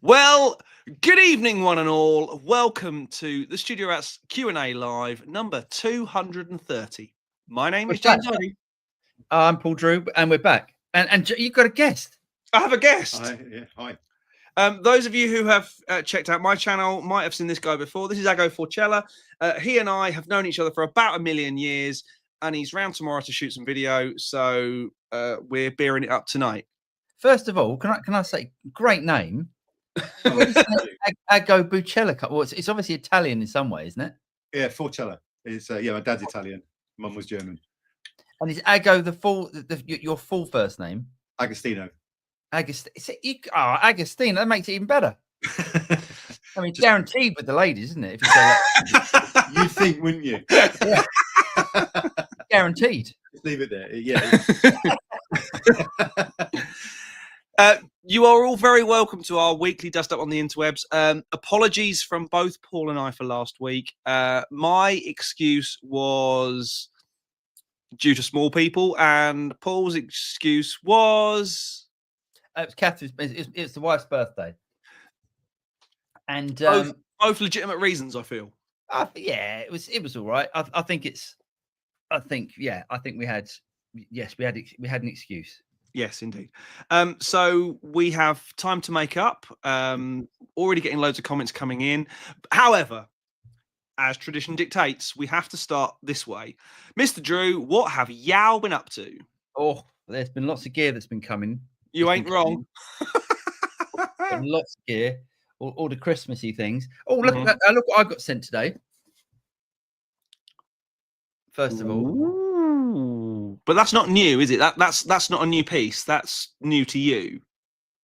Well, good evening, one and all. Welcome to the Studio Rats Q&A Live, number 230. My name We're is James back. Hardy. I'm Paul Drew, and we're back. And you've got a guest. I have a guest. Hi. Those of you who have checked out my channel might have seen this guy before. This is Ago Forcella. He and I have known each other for about 1,000,000 years, and he's round tomorrow to shoot some video. So we're beering it up tonight. First of all, can I say, great name? Ago Bucella. Well, it's obviously Italian in some way, isn't it? Yeah, Forcella. It's my dad's Italian. Mum was German. And is Ago your full first name? Agostino. Agostino. That makes it even better. I mean, guaranteed with the ladies, isn't it? If you say that. You'd think, wouldn't you? Yeah. Guaranteed. Just leave it there. Yeah. You are all very welcome to our weekly dust up on the interwebs. Apologies from both Paul and I for last week. My excuse was due to small people, and Paul's excuse was It was Catherine's. It's the wife's birthday, and both legitimate reasons. I feel. Yeah, it was all right. I think we had an excuse. Yes, indeed. So we have time to make up. Already getting loads of comments coming in. However, as tradition dictates, we have to start this way. Mr. Drew, what have Yao been up to? Oh, there's been lots of gear that's been coming. You ain't wrong. Lots of gear, all the Christmassy things. Oh, look at that! Look what I got sent today. First of all. Ooh. But that's not new, is it? That's not a new piece. That's new to you.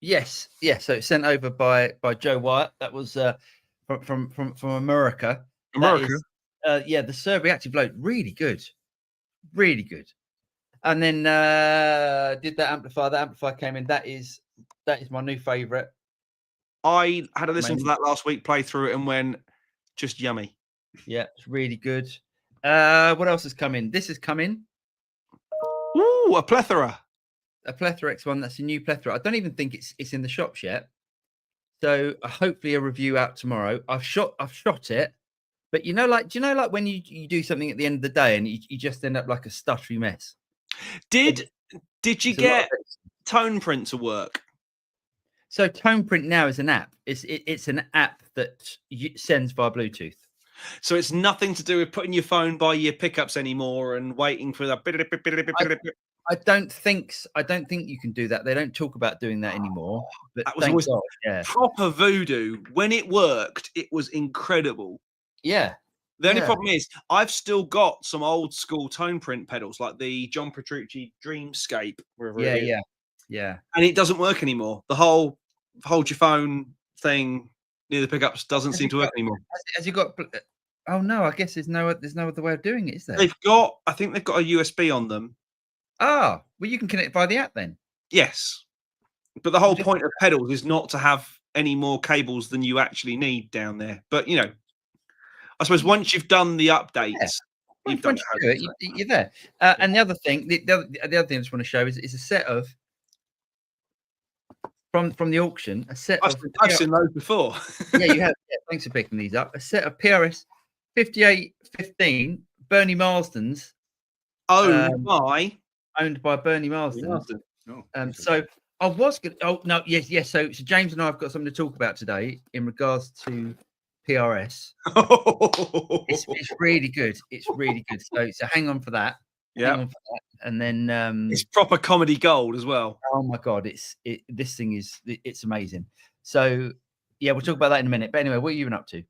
Yes. So it's sent over by Joe Wyatt. That was from America. America. The Serb Reactive Load, really good. And then did that amplifier. That amplifier came in. That is my new favorite. I had a listen to that last week, play through it, and went just yummy. Yeah, it's really good. What else has come in? This has come in. Ooh, a Plethora X1. That's a new Plethora. I don't even think it's in the shops yet. So hopefully a review out tomorrow. I've shot it, but do you know like when you do something at the end of the day and you just end up like a stuttery mess? Did you get Tone Print to work? So Tone Print now is an app. It's an app that sends via Bluetooth. So it's nothing to do with putting your phone by your pickups anymore and waiting for that. I don't think you can do that. They don't talk about doing that anymore. But that was always proper voodoo. When it worked, it was incredible. Yeah. The only problem is I've still got some old school Tone Print pedals, like the John Petrucci Dreamscape. Yeah. And it doesn't work anymore. The whole hold your phone thing near the pickups doesn't seem to work anymore. Has you got? Oh no, I guess there's no other way of doing it, is there? I think they've got a USB on them. Ah, well, you can connect via the app then. Yes, but the whole point of pedals is not to have any more cables than you actually need down there. But I suppose once you've done the updates, you're there. And the other thing, the other thing I just want to show is a set of from the auction. I've seen those before. Yeah, you have. Yeah, thanks for picking these up. A set of PRS 5815 Bernie Marsden's. Owned by Bernie Marsden. So I was good. Oh no, yes. So James and I have got something to talk about today in regards to PRS. It's really good. It's really good. So hang on for that. Yeah. And then it's proper comedy gold as well. Oh my god, this thing is amazing. So yeah, we'll talk about that in a minute. But anyway, what have you been up to?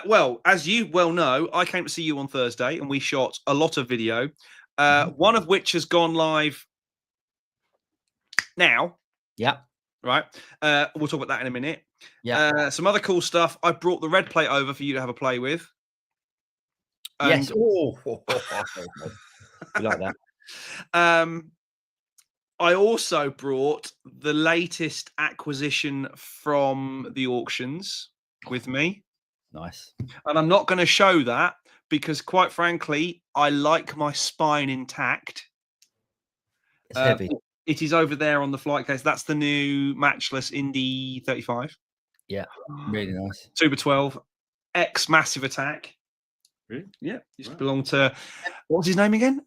Well, as you well know, I came to see you on Thursday and we shot a lot of video. One of which has gone live now. Yeah. Right. We'll talk about that in a minute. Yeah. Some other cool stuff. I brought the red plate over for you to have a play with. Yes. Oh, you like that? I also brought the latest acquisition from the auctions with me. Nice. And I'm not going to show that because, quite frankly, I like my spine intact. It's heavy. It is over there on the flight case. That's the new Matchless Indy 35. Really nice. Super 12, X Massive Attack. Really? Yeah, used to Wow. belong to what was his name again?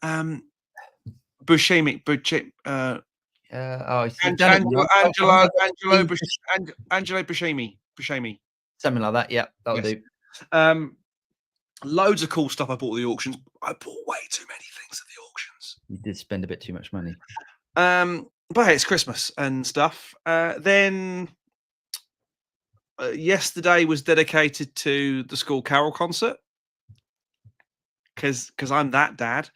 Buscemi, You've done it now. Angelo Buscemi. Something like that. Yeah, that'll Yes. do. Loads of cool stuff I bought at the auctions. I bought way too many things at the auctions. You did spend a bit too much money. But hey, it's Christmas and stuff. Then yesterday was dedicated to the school carol concert because I'm that dad.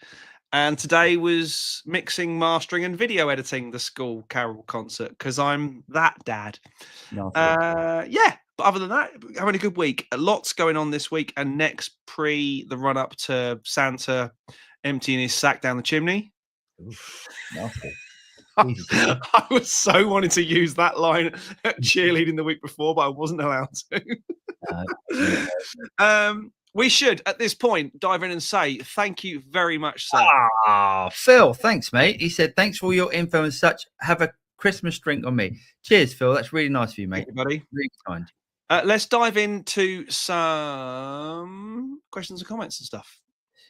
And today was mixing, mastering, and video editing the school carol concert because I'm that dad. Nice. Yeah, but other than that, having a good week. Lots going on this week and next pre the run up to Santa emptying his sack down the chimney. Oof, nasty. I was so wanting to use that line at cheerleading the week before, but I wasn't allowed to. We should, at this point, dive in and say thank you very much, sir. Phil, thanks, mate. He said, thanks for all your info and such. Have a Christmas drink on me. Cheers, Phil. That's really nice of you, mate. Thank you, buddy. Really kind. Let's dive into some questions and comments and stuff.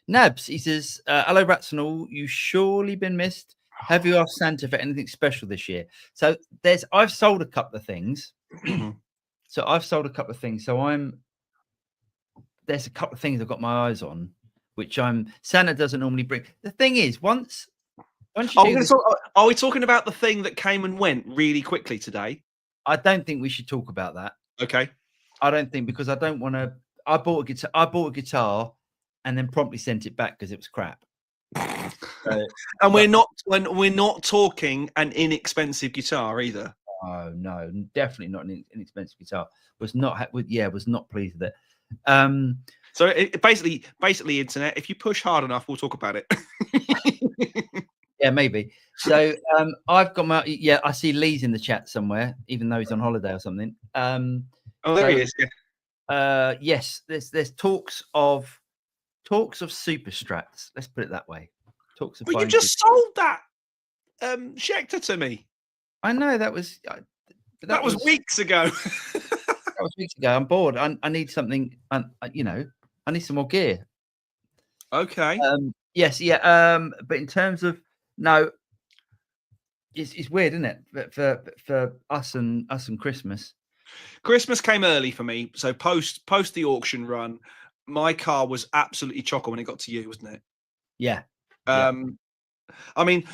Nabs, he says, hello, rats and all. You surely been missed. Have you asked Santa for anything special this year? So I've sold a couple of things. So there's a couple of things I've got my eyes on, which Santa doesn't normally bring. The thing is, once are we talking about the thing that came and went really quickly today? I don't think we should talk about that. Okay. I don't think, because I don't want to. I bought a guitar and then promptly sent it back because it was crap. And we're not talking an inexpensive guitar either. Oh no, definitely not an inexpensive guitar. Was not pleased with it. So it basically internet, if you push hard enough, we'll talk about it. Yeah, maybe. So I've got I see Lee's in the chat somewhere, even though he's on holiday or something. Oh, there he is. Yeah. Yes, there's talks of super strats. Let's put it that way. Talks of. But you just sold that Schecter to me. I know that was weeks ago. That was weeks ago. I'm bored. I need something. I need some more gear. Okay. Yes. Yeah. But in terms of it's weird, isn't it? For us and Christmas. Christmas came early for me, so post the auction run, my car was absolutely chocker when it got to you, wasn't it? Yeah. I mean,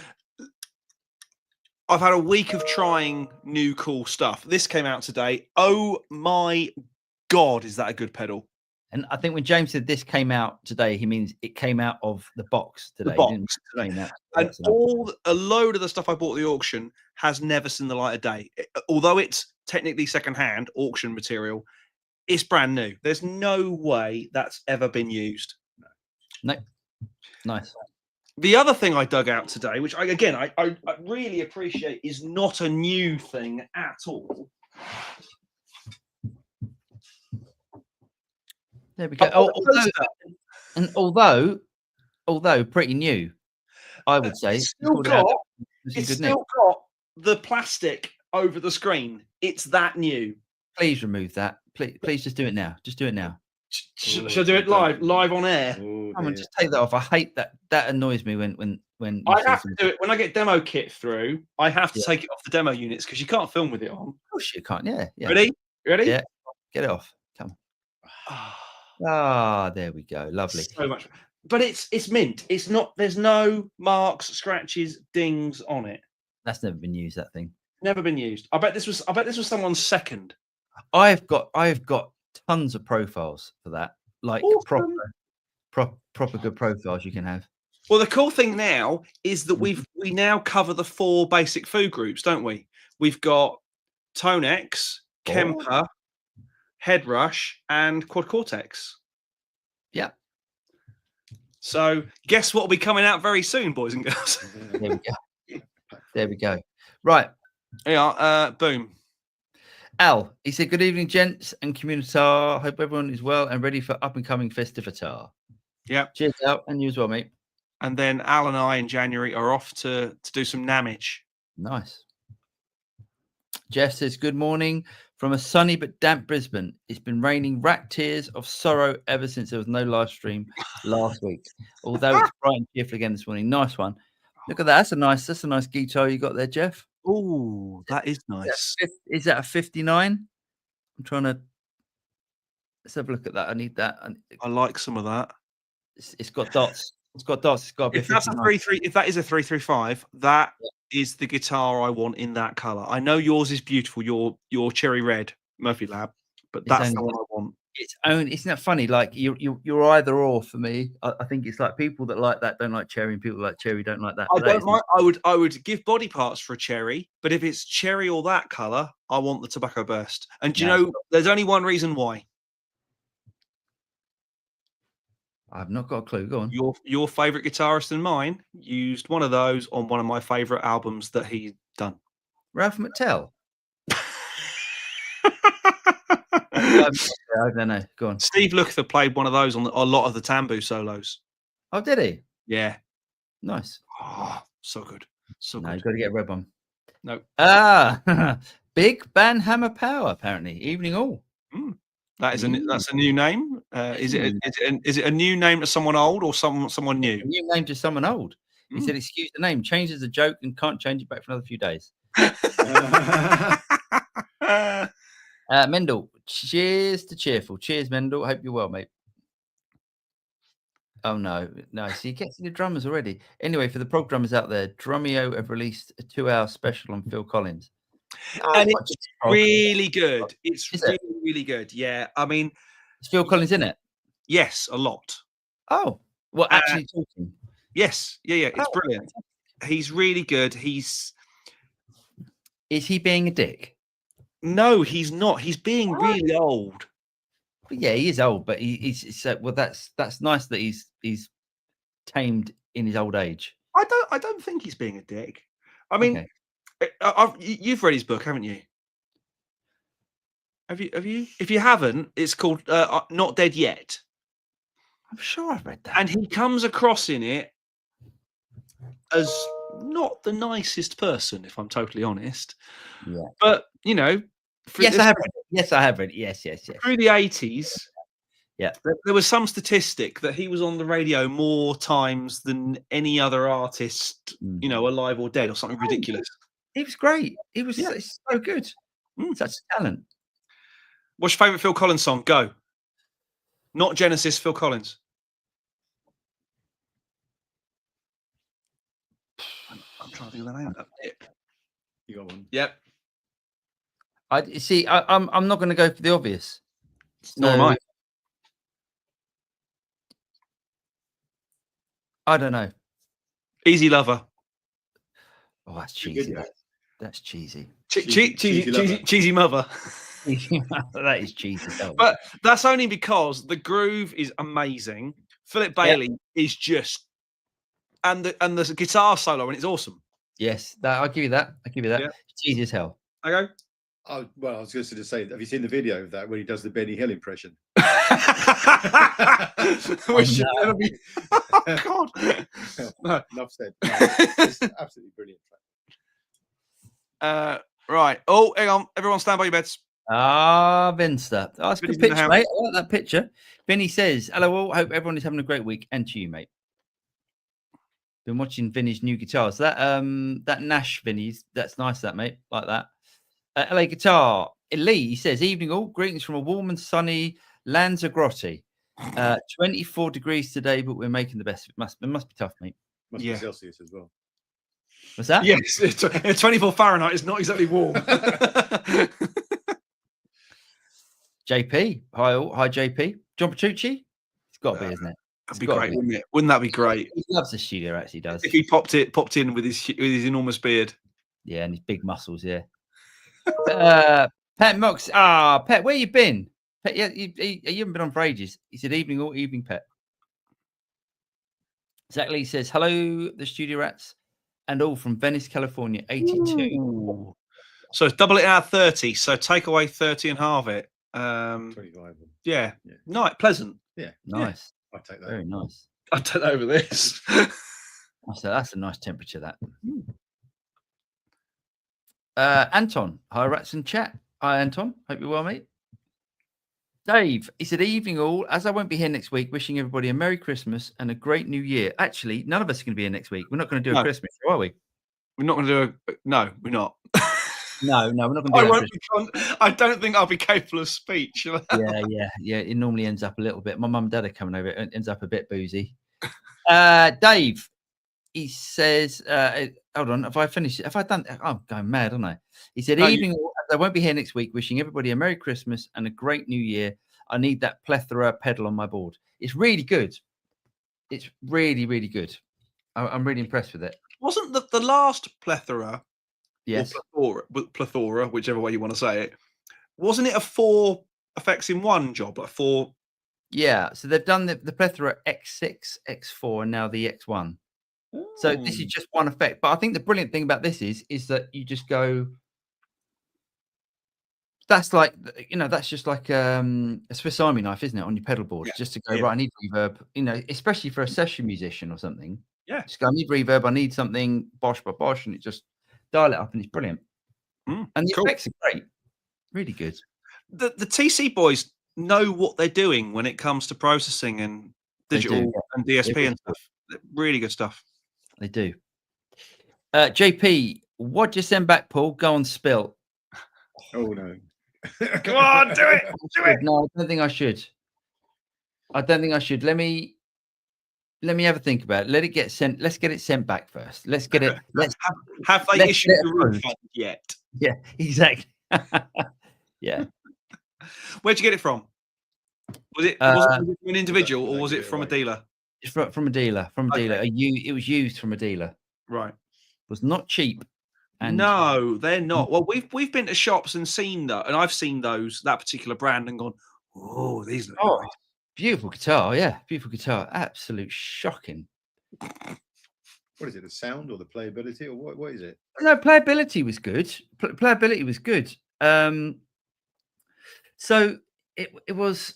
I've had a week of trying new cool stuff. This came out today. Oh my God, is that a good pedal? And I think when James said this came out today, he means it came out of the box today. The box. And a load of the stuff I bought at the auction has never seen the light of day. Although it's technically second-hand auction material, it's brand new. There's no way that's ever been used. No. Nice. The other thing I dug out today, which I really appreciate, is not a new thing at all. There we go. Although pretty new, I would say. It's still got the plastic over the screen. It's that new. Please remove that. Please just do it now. Just do it now. Should I do it live on air? Oh, Come on, just take that off. I hate that. That annoys me when I have to do it when I get demo kit through. I have to take it off the demo units because you can't film with it on. Of course you can't. Yeah. Ready? Yeah. Get it off. Come on. There we go. Lovely. So much. But it's mint. It's not. There's no marks, scratches, dings on it. That's never been used. That thing. Never been used. I bet this was someone's second. I've got tons of profiles for that. Like awesome. proper good profiles you can have. Well, the cool thing now is that we now cover the 4 basic food groups, don't we? We've got Tonex, Kemper, Headrush, and Quad Cortex. Yeah. So guess what will be coming out very soon, boys and girls? There we go. Right. Yeah. Boom. Al, he said, good evening, gents and communitar. Hope everyone is well and ready for up-and-coming Festivitar. Yeah. Cheers, Al, and you as well, mate. And then Al and I in January are off to do some Namage. Nice. Jeff says, good morning from a sunny but damp Brisbane. It's been raining rat tears of sorrow ever since there was no live stream last week. Although it's bright and cheerful again this morning. Nice one. Look at that. That's a nice guitar you got there, Jeff. Oh, that is nice. Is that a 59? I'm trying to let's have a look at that. I need that. I like some of that. It's got dots. It's got dots. It's got to be If that's a 59. if that is a 335, that is the guitar I want in that color. I know yours is beautiful, your cherry red Murphy Lab, but that's the one I want. Isn't that funny? Like you're either or for me. I think it's like people that like that don't like cherry, and people that like cherry don't like that. I don't mind. I would give body parts for a cherry, but if it's cherry or that color, I want the Tobacco Burst. And do you know, there's only one reason why. I've not got a clue. Go on. Your favorite guitarist and mine used one of those on one of my favorite albums that he done. Ralph McTell. I don't know. Go on. Steve Lukather played one of those on a lot of the Tambu solos. Oh, did he? Yeah. Nice. Oh, so good. So no, good. You've got to get a red one. No. Big Ban Hammer Power, apparently. Evening all. That's a new name. Is it a new name to someone old or someone new? A new name to someone old. He said, excuse the name, changes the joke and can't change it back for another few days. Mendel, cheers to cheerful. Cheers, Mendel. Hope you're well, mate. Oh, no. So you get to the drummers already. Anyway, for the prog drummers out there, Drumeo have released a 2-hour special on Phil Collins. And it's really good. It's really good. Yeah. I mean, is Phil Collins in it? Yes, a lot. Oh, well, actually talking. Yes. Yeah. It's brilliant. He's really good. Is he being a dick? No, he's not. He's being really old. Yeah, he is old, but he's well. That's nice that he's tamed in his old age. I don't think he's being a dick. I mean, you've read his book, haven't you? Have you? If you haven't, it's called Not Dead Yet. I'm sure I've read that. And he comes across in it as not the nicest person, if I'm totally honest. Yeah. But you know, yes, I have read it. Yes, I have read it. Yes. Through the 80s, yeah, there was some statistic that he was on the radio more times than any other artist, you know, alive or dead, or something ridiculous. He was great. He was so good. Such a talent. What's your favourite Phil Collins song? Go. Not Genesis, Phil Collins. I'm trying to think of the name of that. You got one? Yep. I'm not going to go for the obvious. Nor am I. I don't know. Easy Lover. Oh, that's cheesy. That's cheesy. Cheesy Mother. That is cheesy. But that's only because the groove is amazing. Philip Bailey is just, and the guitar solo, and it's awesome. Yes, I'll give you that. Yeah. It's cheesy as hell. Okay. Oh, well, I was going to say, have you seen the video of that when he does the Benny Hill impression? Which should never be. Oh, God. No. Enough said. No, it's absolutely brilliant. Right. Oh, hang on. Everyone stand by your beds. Vinster. Oh, that's a good Vinny's in the picture, mate. I like that picture. Vinny says, hello all. Hope everyone is having a great week. And to you, mate. Been watching Vinny's new guitars. That Nash Vinny's, that's nice, that, mate. Like that. LA Guitar. Lee, he says, evening all. Greetings from a warm and sunny Lanzarote. 24 degrees today, but we're making the best. It must be tough, mate. Must be Celsius as well. What's that? Yes, 24 Fahrenheit is not exactly warm. JP, hi JP. John Petrucci. It's got to be, isn't it? That'd be great, wouldn't it? Wouldn't that be great? He loves the studio, actually does. If he popped in with his enormous beard. Yeah, and his big muscles, yeah. Pet Mox, Pet, where you been? Pet, yeah, you haven't been on for ages. He said, evening all, evening, Pet. Zach Lee says, hello, the Studio Rats, and all from Venice, California, 82. Ooh. So double it out of 30. So take away 30 and halve it. 25. Yeah. Nice, pleasant. Yeah. Nice. I take that. Very nice. I'd take that over this. So that's a nice temperature, that. Anton, hi Rats and Chat. Hi Anton, hope you're well, mate. Dave, he said, evening all. As I won't be here next week, wishing everybody a Merry Christmas and a great New Year. Actually, none of us are going to be here next week. We're not going to do a No. Christmas show, are we? We're not going to do a. No, we're not. No, we're not going to do that. I don't think I'll be capable of speech. Yeah. It normally ends up a little bit. My mum and dad are coming over. It ends up a bit boozy. Dave, he says, hold on. Have I finished? Have I done? I'm going mad, aren't I? He said, evening. I won't be here next week. Wishing everybody a Merry Christmas and a great New Year. I need that plethora pedal on my board. It's really good. It's really, really good. I'm really impressed with it. Wasn't the last plethora? Yes. Or plethora, whichever way you want to say it. Wasn't it a 4 effects in one job? Like 4. Yeah. So they've done the plethora X6, X4, and now the X1. So this is just one effect. But I think the brilliant thing about this is that you just go. That's like, that's just like a Swiss Army knife, isn't it, on your pedal board? Yeah. Just to go, right, I need reverb, especially for a session musician or something. Yeah. Just go, I need reverb, I need something bosh, and it just dial it up and it's brilliant. And the effects are great. Really good. The TC boys know what they're doing when it comes to processing and digital and DSP and stuff. Really good stuff. They do. JP, what'd you send back, Paul? Go on, spill. Oh, no. Come on, do it. Do it. No, I don't think I should. Let me have a think about it. Let it get sent. Let's get it sent back first. Let's get it. Let's have they issued the refund yet? Yeah, exactly. Yeah. Where'd you get it from? Was it an individual or was it from a dealer? It's from a dealer. It was used from a dealer. Right. It was not cheap. And no, they're not. Well, we've been to shops and seen that, and I've seen that particular brand and gone, oh, these look nice. Beautiful guitar, yeah, beautiful guitar. Absolute shocking. What is it? The sound or the playability or what is it? No, playability was good. Playability was good. So it was.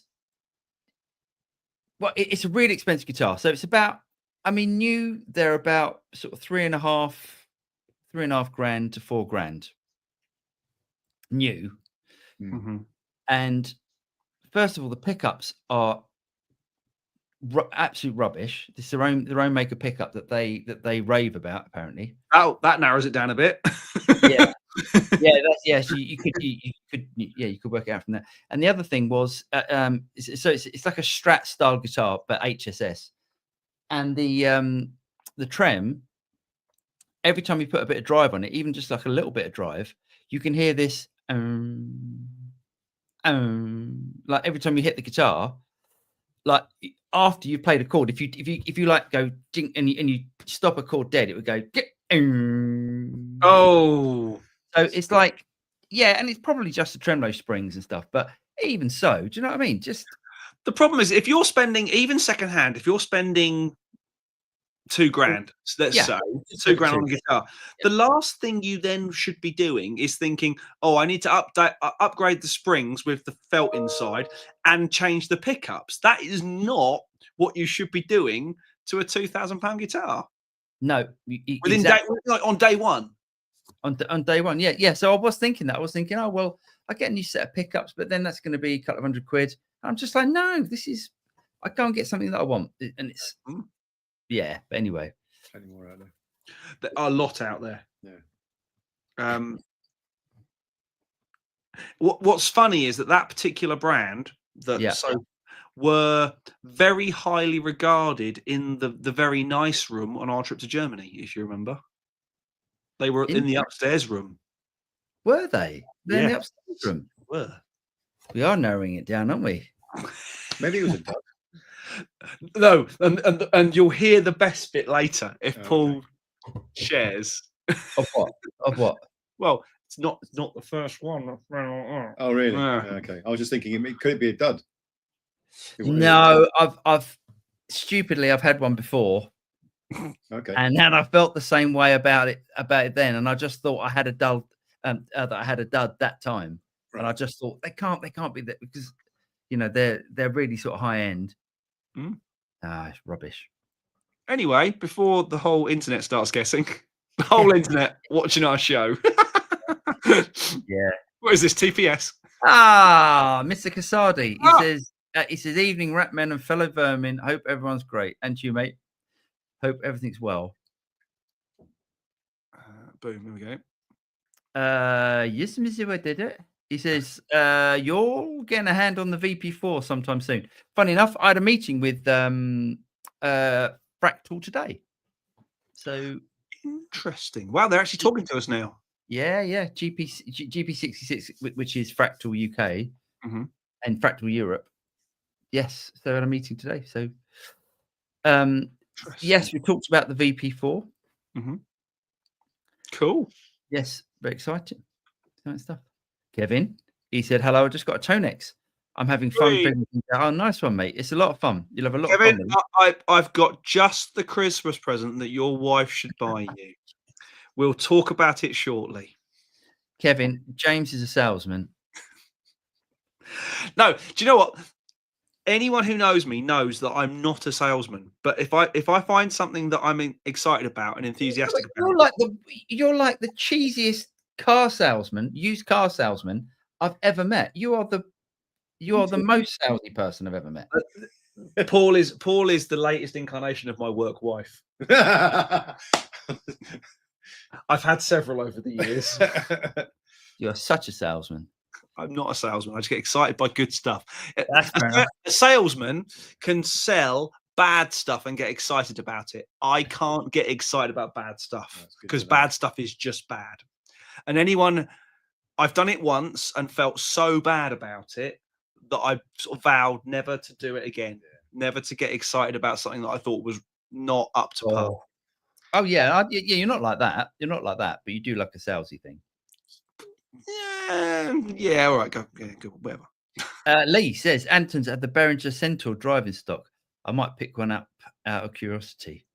Well, it's a really expensive guitar. So it's about. I mean, new. They're about sort of $3.5 grand to $4 grand. New. Mm-hmm. And first of all, the pickups are absolute rubbish. This is their own maker pickup that they rave about, apparently. Oh, that narrows it down a bit. Yeah. So you could work it out from that. And the other thing was, so it's like a Strat style guitar, but HSS, and the trem. Every time you put a bit of drive on it, even just like a little bit of drive, you can hear this. Like every time you hit the guitar, like after you've played a chord, if you like go ding and you stop a chord dead, it would go. Oh, so it's like, yeah, and it's probably just the tremolo springs and stuff, but even so, do you know what I mean? Just the problem is if you're spending even secondhand, if you're spending $2 grand, let's say $2 grand on a guitar. The last thing you then should be doing is thinking, oh, I need to upgrade the springs with the felt inside and change the pickups. That is not what you should be doing to a £2,000 guitar. No, on day one. On day one, yeah. So I was thinking that. I was thinking, oh well, I get a new set of pickups, but then that's going to be a couple of £100. And I'm just like, no, I can't get something that I want, and it's. Yeah, but anyway, plenty more out there. There are a lot out there. Yeah. What's funny is that particular brand were very highly regarded in the very nice room on our trip to Germany. If you remember, they were in the upstairs room. Were they? They're in the upstairs room. Were. We are narrowing it down, aren't we? Maybe it was a duck. No, and you'll hear the best bit later if Paul shares. Of what? Well, it's not the first one. Oh, really? Okay. I was just thinking, could it be a dud? No, I've stupidly I've had one before. Okay. And then I felt the same way about it then, and I just thought I had a dud that time, right. And I just thought they can't be that because they're really sort of high end. It's rubbish. Anyway, before the whole internet starts guessing, the whole internet watching our show. Yeah. What is this, TPS? Mr. Casardi. Ah. He says, evening, Ratman and fellow vermin. Hope everyone's great. And to you, mate. Hope everything's well. Boom, there we go. Yes, Mr. I did it. He says, you're getting a hand on the VP4 sometime soon. Funny enough, I had a meeting with Fractal today. So Interesting. Wow, they're actually talking to us now. yeah. GP66, which is Fractal UK Mhm. and Fractal Europe. Yes, so I had a meeting today. So yes, we talked about the VP4. Cool. Yes, very exciting. Exciting stuff. Kevin, he said, hello, I just got a Tonex. I'm having fun. Sweet. figuring things out. Oh, nice one, mate. It's a lot of fun. You'll have a lot Kevin, of fun. with it. I've got just the Christmas present that your wife should buy you. We'll talk about it shortly. Kevin, James is a salesman. No, do you know what? Anyone who knows me knows that I'm not a salesman. But if I find something that I'm excited about and enthusiastic about, You're like the cheesiest car salesman, used car salesman I've ever met. You are the most salesy person I've ever met. Paul is the latest incarnation of my work wife. I've had several over the years. You're such a salesman. I'm not a salesman. I just get excited by good stuff. That's fair enough. A salesman can sell bad stuff and get excited about it. I can't get excited about bad stuff because bad stuff is just bad. And I've done it once and felt so bad about it that I sort of vowed never to do it again, never to get excited about something that I thought was not up to par. Oh yeah, you're not like that. You're not like that, but you do like a salesy thing. Yeah, all right, go, whatever. Lee says, Anton's at the Behringer Centaur driving stock. I might pick one up out of curiosity.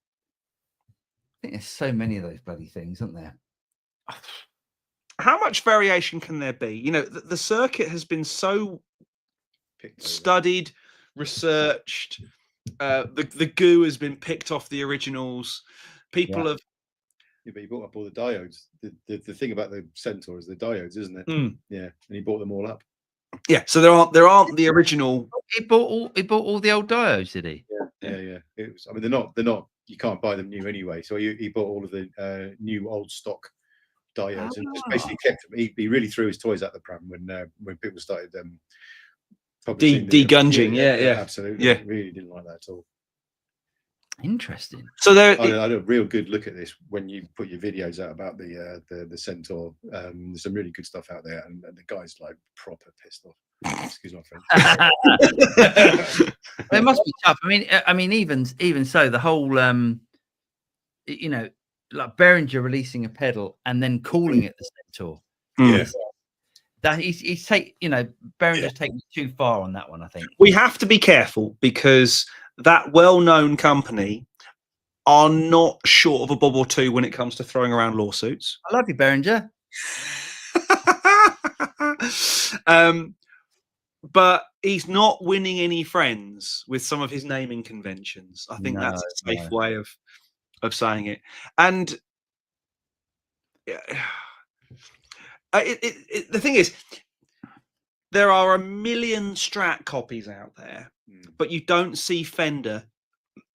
I think there's so many of those bloody things, aren't there? How much variation can there be? You know, the circuit has been so studied, researched. The goo has been picked off the originals. People have. Yeah, but he brought up all the diodes. The thing about the Centaur is the diodes, isn't it? Yeah, and he brought them all up. Yeah, so there aren't the original. He bought all the old diodes, did he? Yeah. It was, I mean, they're not. You can't buy them new anyway. So he bought all of the new old stock diodes and just basically kept them. He really threw his toys at the pram when people started degunging. Yeah, absolutely. Yeah, really didn't like that at all. Interesting. So I had a real good look at this when you put your videos out about the Centaur. There's some really good stuff out there, and the guy's like proper pissed off. Excuse my French. It must be tough. I mean, even so, the whole you know, like Behringer releasing a pedal and then calling it the Centaur. Yeah. That he's Behringer's taking it too far on that one. I think we have to be careful because that well-known company are not short of a bob or two when it comes to throwing around lawsuits. I love you, Behringer. But he's not winning any friends with some of his naming conventions. I think that's a safe way of saying it. And the thing is, there are a million Strat copies out there, but you don't see Fender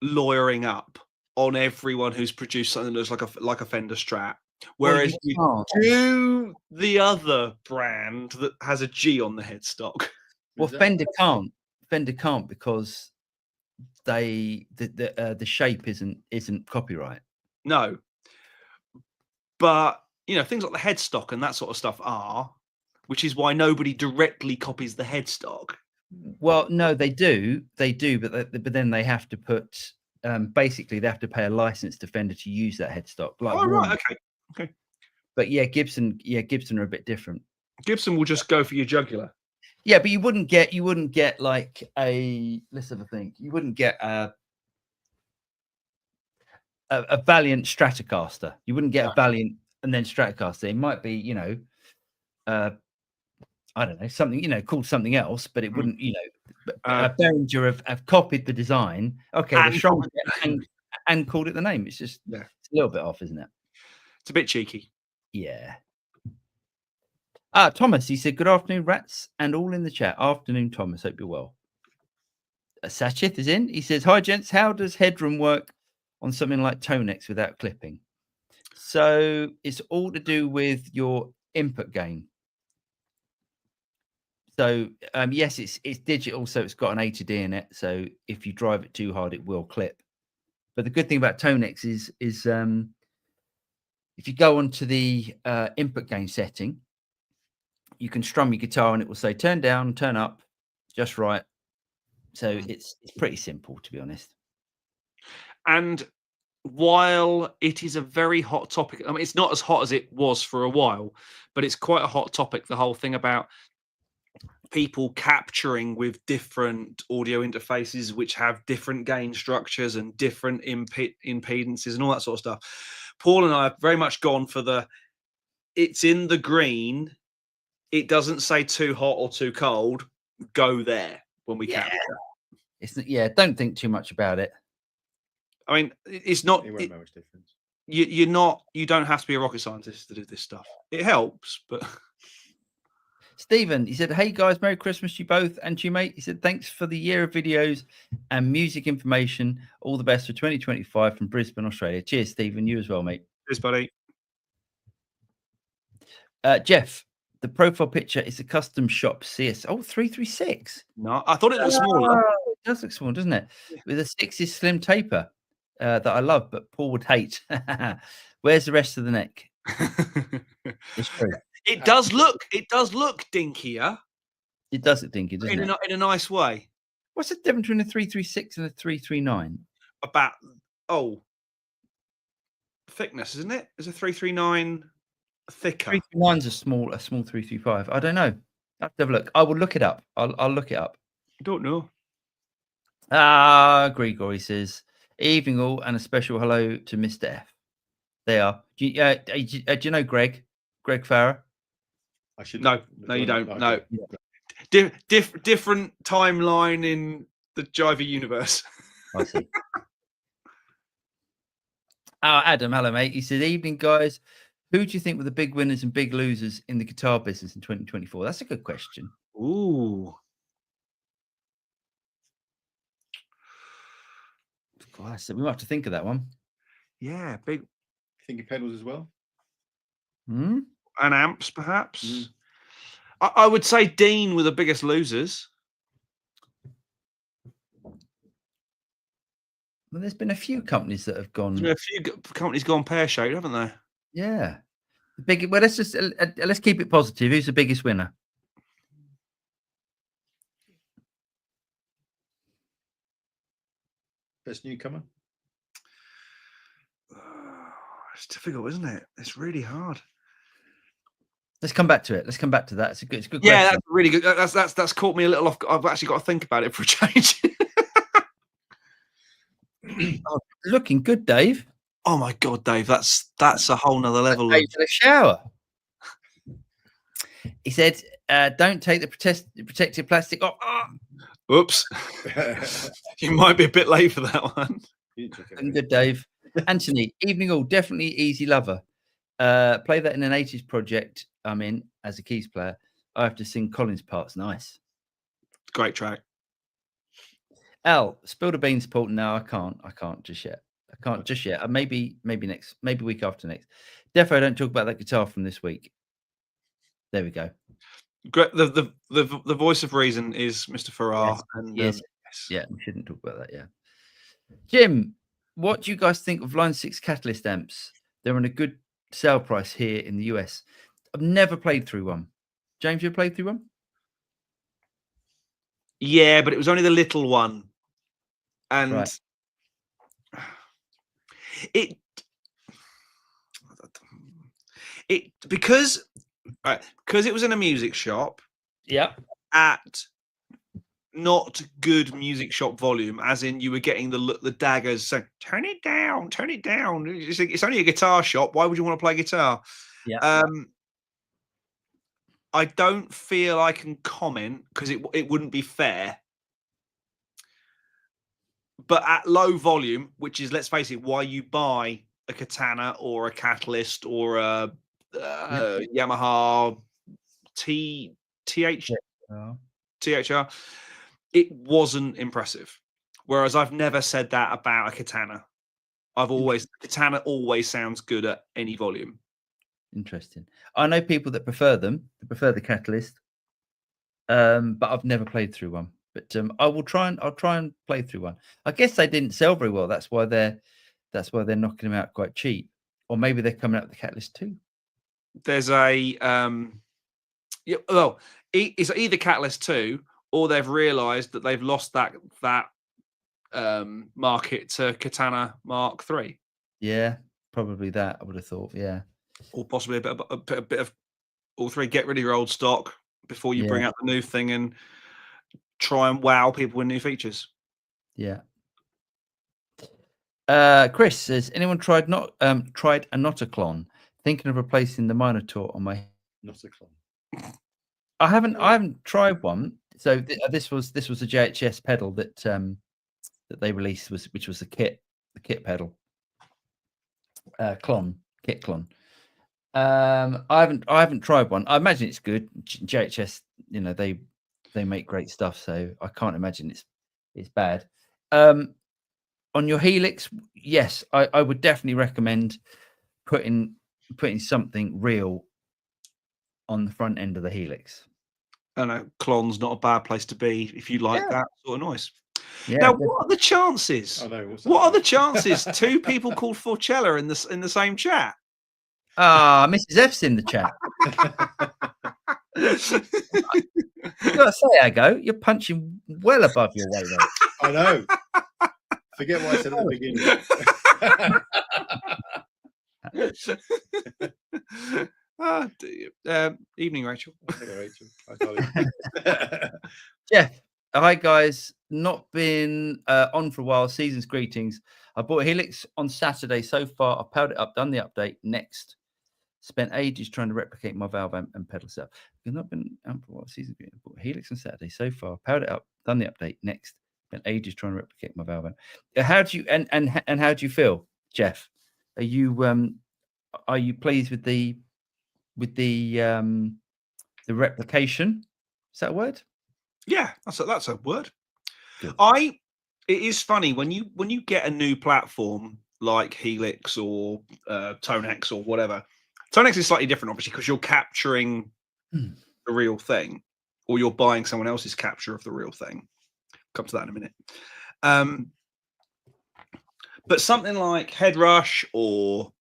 lawyering up on everyone who's produced something that looks like a Fender Strat. Whereas you do the other brand that has a G on the headstock. Well, Fender can't because the shape isn't copyright. No, but you know, things like the headstock and that sort of stuff are, which is why nobody directly copies the headstock. Well, no, they do, but then they have to put basically they have to pay a license to Fender to use that headstock. Like, oh, right, okay. But Gibson are a bit different. Gibson will just go for your jugular. Yeah, but you wouldn't get like a, let's have a think. You wouldn't get a Valiant Stratocaster. You wouldn't get a Valiant and then Stratocaster. It might be, I don't know, something, called something else, but it wouldn't, Behringer have copied the design. Okay, the strong and called it the name. It's just it's a little bit off, isn't it? It's a bit cheeky. Yeah. Thomas, he said, good afternoon, rats, and all in the chat. Afternoon, Thomas. Hope you're well. Sachith is in. He says, hi, gents. How does headroom work on something like Tonex without clipping? So it's all to do with your input gain. So yes, it's digital, so it's got an A to D in it. So if you drive it too hard, it will clip. But the good thing about Tonex is if you go onto the input gain setting, you can strum your guitar and it will say turn down, turn up, just right. So it's pretty simple, to be honest. And while it is a very hot topic, I mean, it's not as hot as it was for a while, but it's quite a hot topic. The whole thing about people capturing with different audio interfaces, which have different gain structures and different impedances and all that sort of stuff. Paul and I have very much gone for it's in the green. It doesn't say too hot or too cold. Go there when we capture. Don't think too much about it. I mean, it's not. It won't make much difference. You're not. You don't have to be a rocket scientist to do this stuff. It helps, but. Stephen, he said, hey guys, Merry Christmas to you both and to you, mate. He said, thanks for the year of videos and music information. All the best for 2025 from Brisbane, Australia. Cheers, Stephen. You as well, mate. Cheers, buddy. Jeff, the profile picture is a custom shop CS. 336. No, I thought it was smaller. It does look small, doesn't it? Yeah. With a 6 slim taper that I love, but Paul would hate. Where's the rest of the neck? It's true. It does look dinkier. It does look dinky, doesn't it? In a nice way. What's the difference between a 336 and a 339? About thickness, isn't it? Is a 339 thicker? 339's a small 335. I don't know. I have to have a look. I will look it up. I'll look it up. I don't know. Grigori says, evening all, and a special hello to Mr. F. They are. Do you know Greg Farrer? I should. No, you don't. No. Different timeline in the Jiver universe. I see. Adam, hello, mate. He said, evening, guys. Who do you think were the big winners and big losers in the guitar business in 2024? That's a good question. Ooh. Gosh, we might have to think of that one. Yeah, big. Thinking pedals as well. And amps, perhaps. I would say Dean were the biggest losers. Well, there's been a few companies that have gone. A few companies gone pear-shaped, haven't they? Yeah. Well, let's keep it positive. Who's the biggest winner? Best newcomer. It's difficult, isn't it? It's really hard. Let's come back to it. Let's come back to that. It's a good question. Yeah, that's really good. That's caught me a little off. I've actually got to think about it for a change. Looking good, Dave. Oh my God, Dave, that's a whole nother level. Dave's in a shower. He said, "Don't take the protective plastic off." Oops, you might be a bit late for that one. Good, Dave. Anthony, evening all. Definitely Easy Lover. Play that in an 80s project I'm in as a keys player. I have to sing Collins parts. Nice. Great track. Al, spill the beans, Paul. No, I can't just yet. Maybe week after next. Defo, don't talk about that guitar from this week. There we go. Great. The voice of reason is Mr. Farrar. Yes. And, yes. Yeah, we shouldn't talk about that. Yeah. Jim, what do you guys think of Line 6 Catalyst amps? They're on a good sale price here in the US. I've never played through one. James, you played through one? Yeah, but it was only the little one. And right. it because it was in a music shop. Yeah. At not good music shop volume, as in you were getting the daggers saying, turn it down. It's only a guitar shop. Why would you want to play guitar? Yeah. I don't feel I can comment because it wouldn't be fair. But at low volume, which is, let's face it, why you buy a Katana or a Catalyst or a Yamaha THR, it wasn't impressive. Whereas I've never said that about a katana. Katana always sounds good at any volume. Interesting. I know people that prefer them, that prefer the Catalyst, but I've never played through one. But I'll try and play through one. I guess they didn't sell very well. That's why they're knocking them out quite cheap. Or maybe they're coming out with the Catalyst too. There's a it's either Catalyst 2 or they've realised that they've lost that market to Katana Mark 3. Yeah, probably that. I would have thought. Yeah, or possibly a bit of all three. Get rid of your old stock before you bring out the new thing and try and wow people with new features. Yeah. Chris says, anyone tried a Notaclon? Thinking of replacing the Minotaur on my Notaclon. I haven't tried one. So this was a JHS pedal that they released, which was the kit pedal. Kit clon. I haven't tried one. I imagine it's good. JHS, they make great stuff, so I can't imagine it's bad. On your Helix, yes, I would definitely recommend putting something real on the front end of the Helix. I know Clon's not a bad place to be if you like that sort of noise. Yeah, now, what are the chances? What are the chances? Two people called Forcella in the same chat. Mrs. F's in the chat. You gotta say, Aggo, you're punching well above your weight, mate. I know. Forget what I said at the beginning. Evening, Rachel. Hello, Rachel. Jeff, hi guys. Not been on for a while. Season's greetings. I bought a Helix on Saturday. So far, I powered it up, done the update. Next, spent ages trying to replicate my valve amp and pedal setup. I've not been on for a while. Season's greetings. I bought a Helix on Saturday. So far, powered it up, done the update. Next, spent ages trying to replicate my valve amp. How do you and how do you feel, Jeff? Are you pleased with the replication? Is that a word? Yeah, that's a word. Good. It is funny when you get a new platform like Helix or Tonex or whatever. Tonex is slightly different, obviously, because you're capturing the real thing, or you're buying someone else's capture of the real thing. Come to that in a minute. But something like Headrush or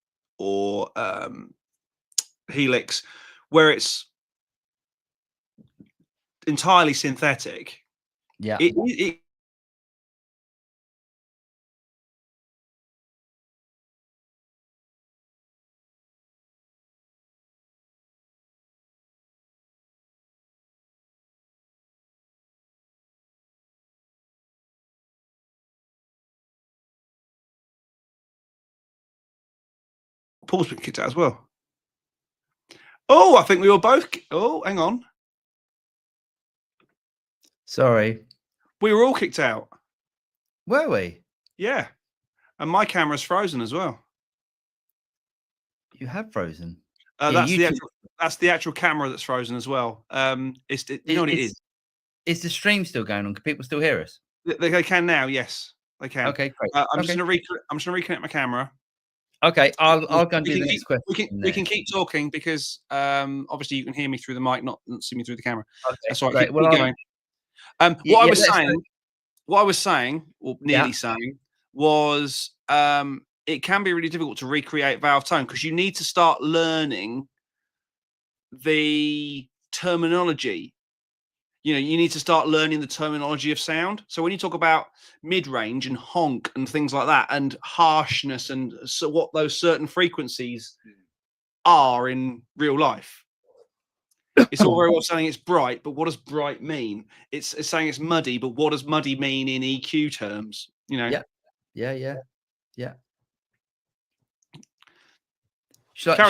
Helix, where it's entirely synthetic. Yeah. It Paul's been kicked out as well. Oh, I think we were both. Oh, hang on. Sorry. We were all kicked out. Were we? Yeah. And my camera's frozen as well. You have frozen. That's the actual camera that's frozen as well. You know what it is? Is the stream still going on? Can people still hear us? They can now. Yes, they can. Okay, great. I'm just going to reconnect my camera. Okay, I'll go and do the next question. We can keep talking because obviously you can hear me through the mic, not see me through the camera. Okay, that's right. Keep going. What I was saying, or nearly saying, was it can be really difficult to recreate valve tone because you need to start learning the terminology. You need to start learning the terminology of sound. So when you talk about mid-range and honk and things like that, and harshness, and so what those certain frequencies are in real life, it's all very well saying it's bright, but what does bright mean? It's saying it's muddy, but what does muddy mean in EQ terms? Yeah. Carry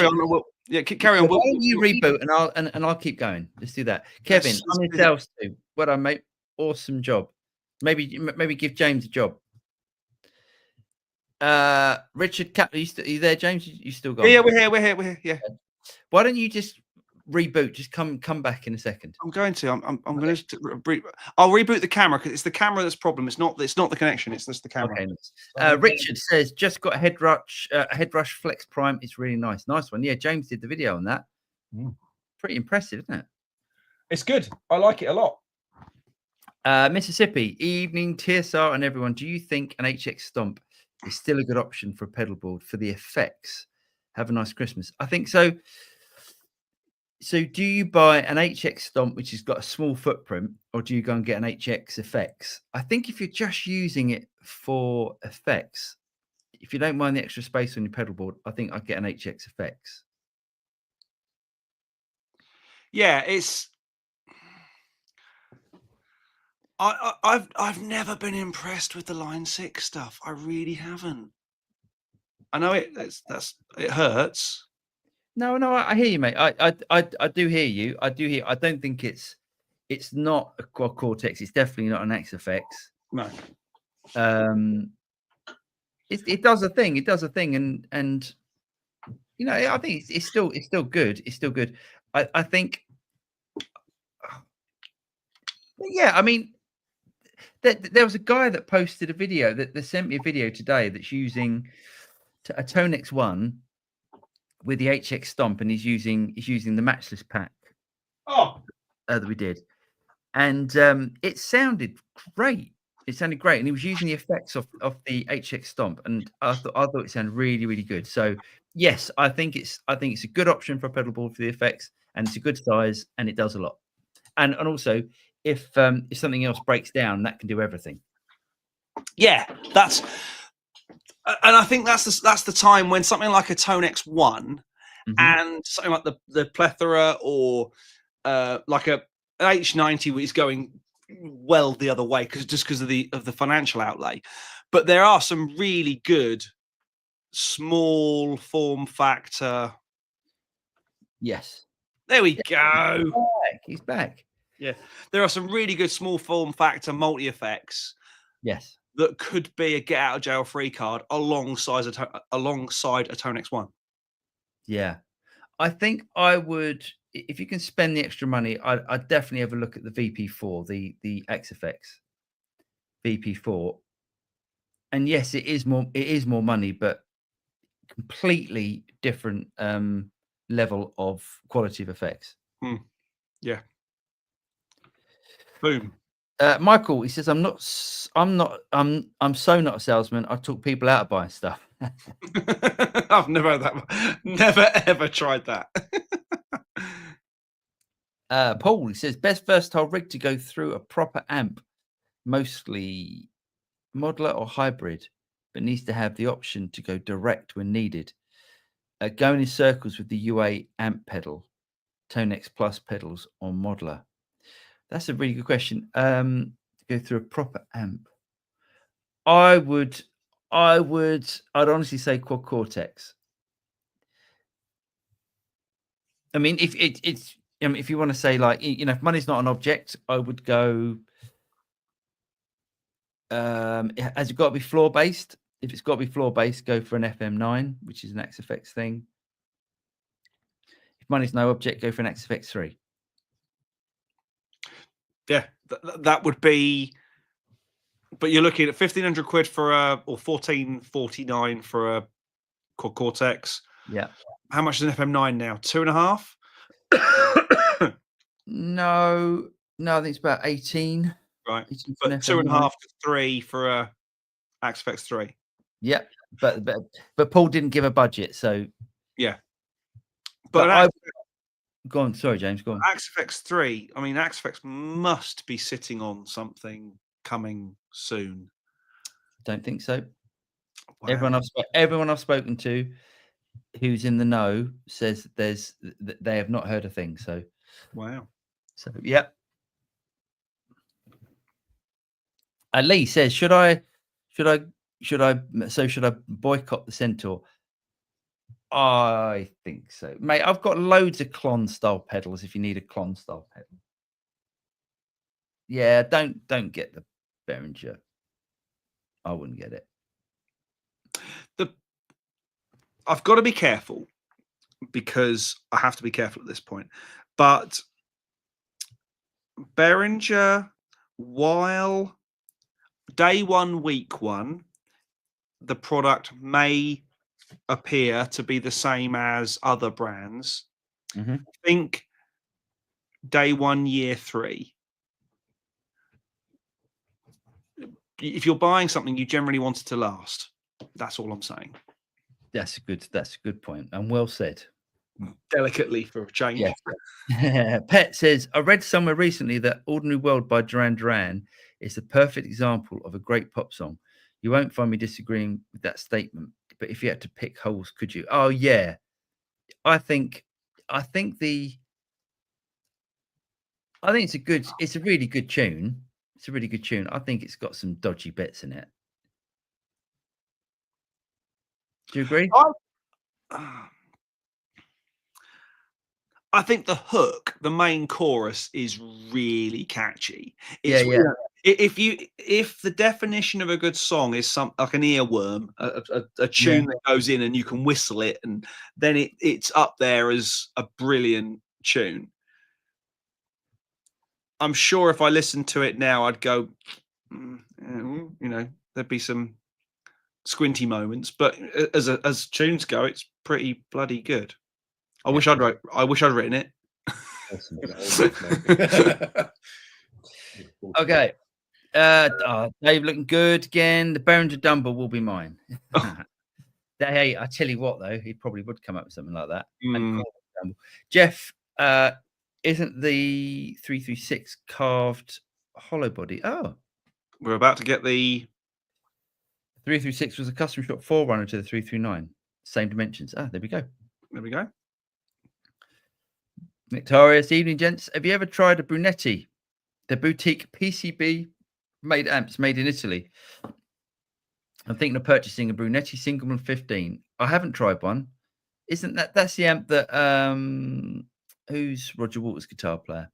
on. Carry on. Why don't you reboot and I'll keep going. Let's do that. Kevin, on yourselves too. Well done, mate. Awesome job. Maybe give James a job. Richard Cap, are you there, James? You still got? Yeah, we're here. Yeah. Why don't you just reboot. Just come back in a second. I'm going to. I'm going to. I'll reboot the camera because it's the camera that's the problem. It's not the connection. It's just the camera. Okay. Nice. Richard says just got a Headrush Flex Prime. It's really nice. Nice one. Yeah, James did the video on that. Pretty impressive, isn't it? It's good. I like it a lot. Mississippi evening, TSR and everyone. Do you think an HX Stomp is still a good option for a pedal board for the effects? Have a nice Christmas. I think so. So do you buy an HX Stomp which has got a small footprint, or do you go and get an HX Effects? I think if you're just using it for effects, if you don't mind the extra space on your pedal board, I think I'd get an HX Effects. Yeah, it's. I've never been impressed with the Line 6 stuff. I really haven't. I know it hurts. No, I hear you, mate. I do hear you. I don't think it's not a Quad Cortex. It's definitely not an XFX. No. It does a thing. It does a thing, and you know, I think it's still good. It's still good. I think. Yeah, I mean, there was a guy that posted a video that sent me a video today that's using a Tonex 1 with the HX Stomp, and he's using the matchless pack that we did, and it sounded great. It sounded great, and he was using the effects of the HX Stomp, and I thought it sounded really, really good. So yes, I think it's a good option for a pedal board for the effects, and it's a good size, and it does a lot. And also, if something else breaks down, that can do everything. Yeah, and I think that's the time when something like a Tonex 1 and something like the Plethora or like an H90 is going well the other way because of the financial outlay. But there are some really good small form factor. Yes. There we go. He's back. Yeah. There are some really good small form factor multi effects. Yes. That could be a get out of jail free card alongside a Tonex 1. Yeah. I think I would, if you can spend the extra money, I'd definitely have a look at the VP4, the XFX VP4. And yes, it is more money, but completely different level of quality of effects. Yeah. Boom. Michael, he says, I'm so not a salesman. I talk people out of buying stuff. I've never had that. Never ever tried that. Paul, he says, best versatile rig to go through a proper amp, mostly modular or hybrid, but needs to have the option to go direct when needed. Going in circles with the UA amp pedal, Tonex Plus pedals on modular. That's a really good question. To go through a proper amp, I'd honestly say Quad Cortex. I mean, if you want to say, like, you know, if money's not an object, I would go. Has it got to be floor based? If it's got to be floor based, go for an FM9, which is an XFX thing. If money's no object, go for an XFX 3. Yeah, that would be. But you're looking at 1,500 quid for or 1,449 for a Quad Cortex. Yeah. How much is an FM9 now? 2.5. No, I think it's about 18. Right, 18 but 2.5 to 3 for a XFX 3. Yeah, but Paul didn't give a budget, so yeah. But go on. Sorry, James. Go on. XFX 3. I mean, XFX must be sitting on something coming soon. Don't think so. Wow. Everyone I've spoken to, who's in the know, says they have not heard a thing. So, wow. So yeah. Lee says, should I boycott the Centaur? I think so, mate. I've got loads of Klon style pedals if you need a Klon style pedal. Yeah, don't get the Behringer. I wouldn't get it. I've got to be careful because I have to be careful at this point. But Behringer, while day one, week one, the product may appear to be the same as other brands. Mhm. I think day one, year three, if you're buying something, you generally want it to last. That's all I'm saying. That's a good point, and well said. Delicately for a change. Yes. Pet says, I read somewhere recently that Ordinary World by Duran Duran is the perfect example of a great pop song. You won't find me disagreeing with that statement, but if you had to pick holes, could you? Oh yeah. I think it's a really good tune. It's a really good tune. I think it's got some dodgy bits in it. Do you agree? I think the hook, the main chorus, is really catchy. Yeah. If the definition of a good song is like an earworm, a tune that goes in and you can whistle it, and then it's up there as a brilliant tune. I'm sure if I listened to it now, I'd go, there'd be some squinty moments, but as tunes go, it's pretty bloody good. I wish I'd written it. Okay. Dave looking good again. The Behringer Dumble will be mine. Hey, I tell you what, though, he probably would come up with something like that. Jeff, isn't the 336 carved hollow body? Oh, we're about to get the 336 was a custom shop forerunner to the 339. Same dimensions. Ah, there we go. There we go. Victorious evening, gents. Have you ever tried a Brunetti, the boutique PCB made amps made in Italy? I'm thinking of purchasing a Brunetti Singleman 15. I haven't tried one. Isn't that's the amp that who's Roger Waters' guitar player?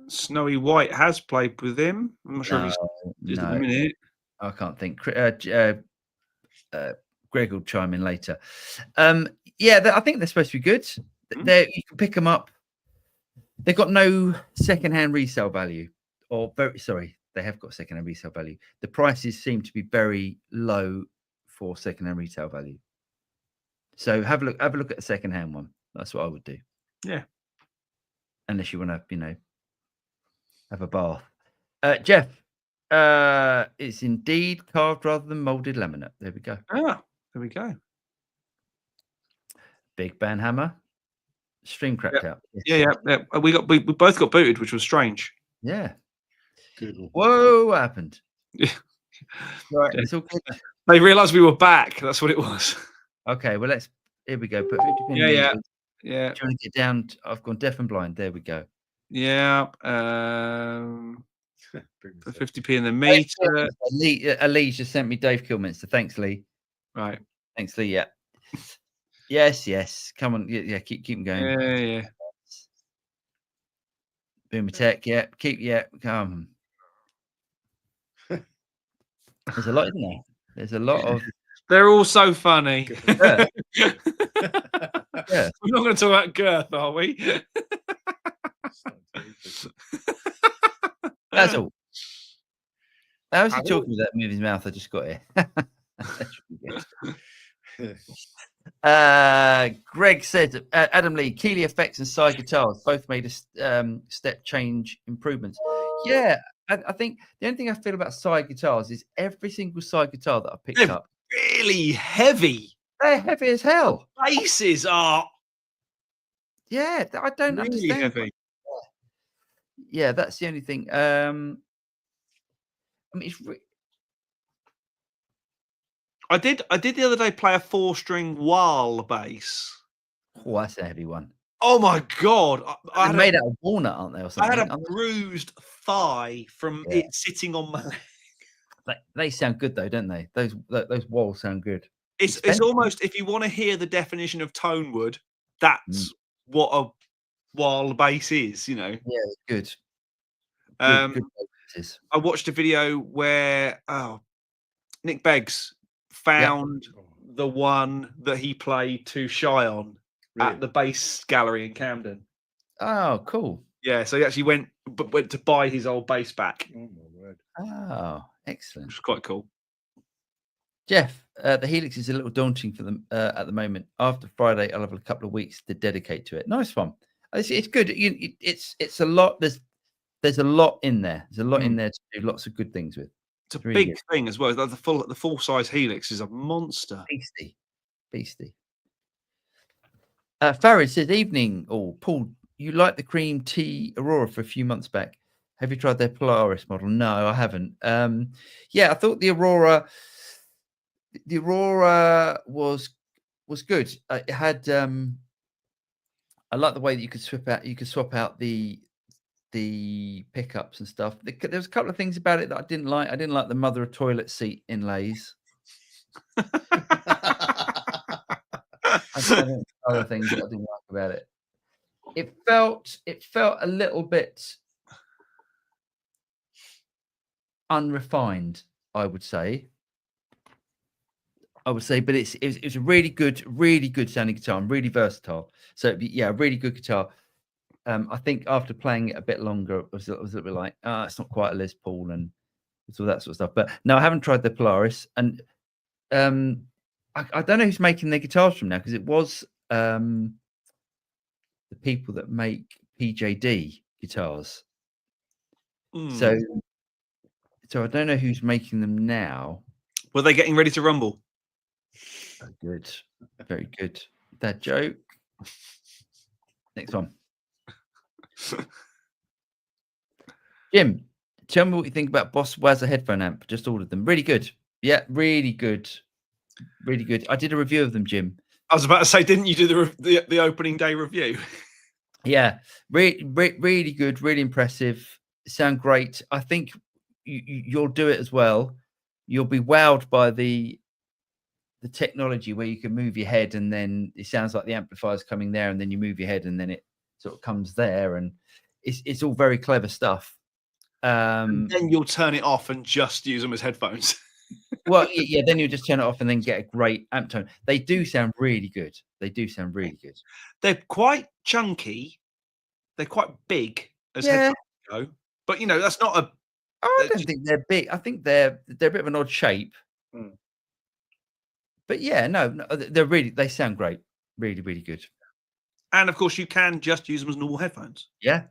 Snowy White has played with him. I'm not sure if he's in a minute. I can't think. Greg will chime in later. I think they're supposed to be good. You can pick them up. They've got no secondhand resale value, they have got secondhand resale value. The prices seem to be very low for secondhand retail value. So have a look at the secondhand one. That's what I would do. Yeah. Unless you want to, have a bath. Jeff, it's indeed carved rather than molded laminate. There we go. Ah, there we go. Big band hammer. Stream cracked out. Yeah. We both got booted, which was strange. Yeah. Good. Whoa, what happened? Yeah. Right, it's all good. They realised we were back. That's what it was. Okay, well here we go. Put 50p Yeah. Trying to get down. I've gone deaf and blind. There we go. Yeah. 50p in the meter. Lee just sent me Dave Kilminster. Thanks, Lee. Right. Thanks, Lee. Yeah. Yes. Come on. Yeah. Keep them going. Yeah. Boomer Tech. Yeah. Come. There's a lot, isn't there? There's a lot of. They're all so funny. Yeah. We're not going to talk about girth, are we? That's all. How is he talking with that moving his mouth? I just got here. Greg said, Adam Lee, Keeley Effects and side guitars both made a step change improvements. Yeah, I think the only thing I feel about side guitars is every single side guitar that I picked up. Really heavy. They're heavy as hell. The basses are. Yeah, I don't really understand. Heavy. Yeah, that's the only thing. I mean, I did the other day play a 4-string wall bass. Oh, that's a heavy one. Oh my god! They're made out of walnut, aren't they? Or something? I had a bruised thigh from it sitting on my leg. They sound good though, don't they? Those walls sound good. It's almost, if you want to hear the definition of tone wood, that's what a wall bass is. Yeah, it's good. Good I watched a video where Nick Beggs found the one that he played to Shy on Really? at the bass gallery in Camden. Oh, cool. Yeah, so he actually went to buy his old bass back, Oh my word. Oh, excellent. which was quite cool. Jeff, the Helix is a little daunting for them at the moment. After Friday, I'll have a couple of weeks to dedicate to it. Nice one. It's good. It's a lot. There's a lot in there. There's a lot in there to do lots of good things with. It's a really big good. thing as well. The full size Helix is a monster. Beastie. Farid says, evening. Oh, Paul, you liked the Cream Tea Aurora for a few months back. Have you tried their Polaris model? No, I haven't. Yeah, I thought the Aurora was good. It had I like the way that you could swap out the pickups and stuff. There was a couple of things about it that I didn't like. I didn't like the mother of toilet seat inlays. Other things that I didn't like about it. It felt a little bit unrefined, I would say, but it was a really good sounding guitar and really versatile. So yeah, really good guitar. I think after playing it a bit longer, it was a little bit like, it's not quite a Les Paul and all that sort of stuff. But no, I haven't tried the Polaris, and I don't know who's making their guitars from now, because it was the people that make PJD guitars. So I don't know who's making them now. Were they getting ready to rumble? Very good. That joke. Next one. Jim, tell me what you think about Boss Wazza headphone amp. Just ordered them. Really good. Yeah, really good. Really good. I did a review of them, Jim. I was about to say, didn't you do the opening day review? Yeah, really good, really impressive. Sound great. I think you'll do it as well. You'll be wowed by the technology where you can move your head, and then it sounds like the amplifier's coming there, and then you move your head, and then it sort of comes there, and it's all very clever stuff. And then you'll turn it off and just use them as headphones. Well, yeah, then you just turn it off and then get a great amp tone. They do sound really good. They're quite chunky. They're quite big as headphones go. But that's not a. I don't think they're big. I think they're a bit of an odd shape. But yeah, no, they sound great. Really, really good. And of course, you can just use them as normal headphones. Yeah.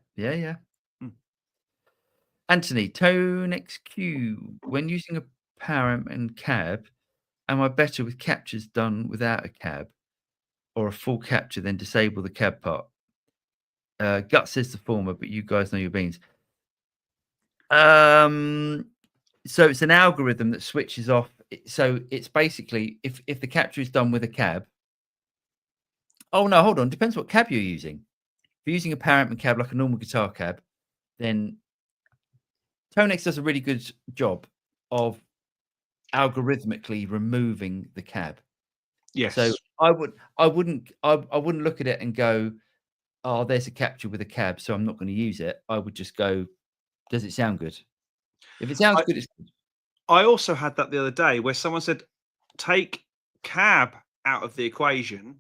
Anthony, Tonex Q. When using a power amp and cab, am I better with captures done without a cab, or a full capture then disable the cab part? Gut says the former, but you guys know your beans. So it's an algorithm that switches off. So it's basically if the capture is done with a cab. Oh no, hold on. Depends what cab you're using. If you're using a power amp and cab like a normal guitar cab, then Tonex does a really good job of algorithmically removing the cab. Yes. So I wouldn't look at it and go, oh, there's a capture with a cab, so I'm not going to use it. I would just go, does it sound good? If it sounds good, it's good. I also had that the other day where someone said, take cab out of the equation.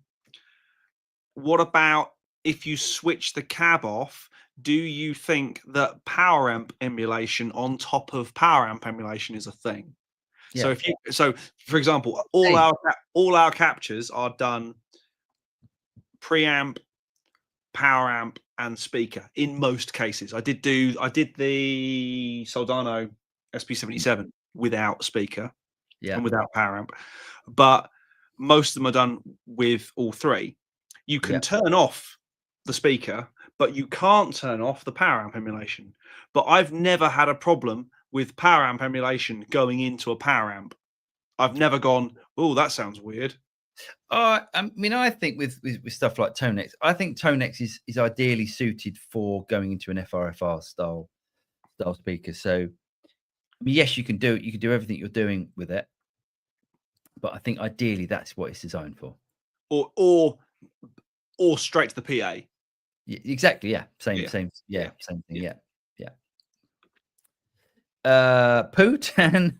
What about if you switch the cab off? Do you think that power amp emulation on top of power amp emulation is a thing? Yeah. So for example, all our captures are done preamp, power amp, and speaker in most cases. I did the Soldano SP77 without speaker and without power amp, but most of them are done with all three. You can turn off the speaker, but you can't turn off the power amp emulation. But I've never had a problem with power amp emulation going into a power amp. I've never gone, oh, that sounds weird. I mean, I think with stuff like Tonex, I think Tonex is ideally suited for going into an FRFR style speaker. So, I mean, yes, you can do it. You can do everything you're doing with it, but I think ideally that's what it's designed for. Or straight to the PA. Yeah, exactly. Yeah. Same thing. Yeah. Putin,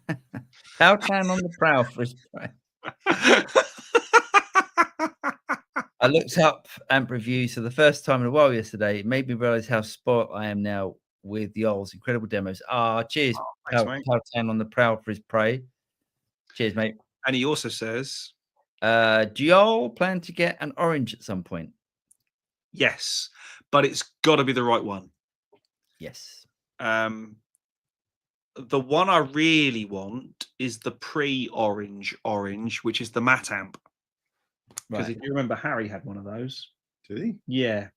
Powtan on the prowl for his price. I looked up amp reviews for the first time in a while yesterday. It made me realize how spoiled I am now with the Yols. Incredible demos. Cheers, Thanks, mate. Powtown on the proud for his prey. Cheers, mate. And he also says, Do y'all plan to get an orange at some point? yes, but it's got to be the right one. Yes. The one I really want is the pre-orange, which is the matte amp. Because if you remember, Harry had one of those. Did he? Yeah.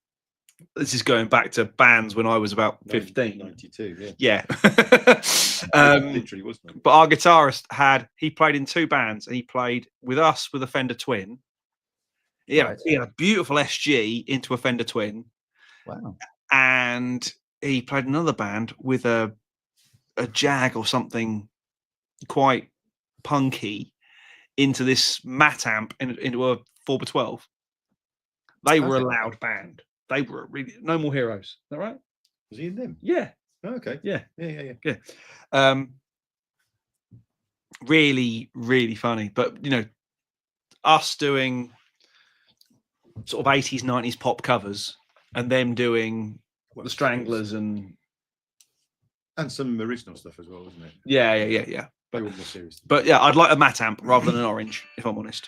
This is going back to bands when I was about 15. 92, Yeah. Literally, wasn't it? But our guitarist he played in 2 bands, and he played with us with a Fender Twin. Yeah, he had a beautiful SG into a Fender Twin. Wow. And he played another band with a Jag or something quite punky into this matte amp into a 4x12. They were a loud band. They were really No More Heroes. Is that right? Was he in them? Yeah. Oh, okay. Yeah. Yeah. Really, really funny. But us doing sort of 80s, 90s pop covers, and them doing the Stranglers and some original stuff as well, wasn't it? Yeah. But more serious. But yeah, I'd like a matte amp rather than an orange, if I'm honest.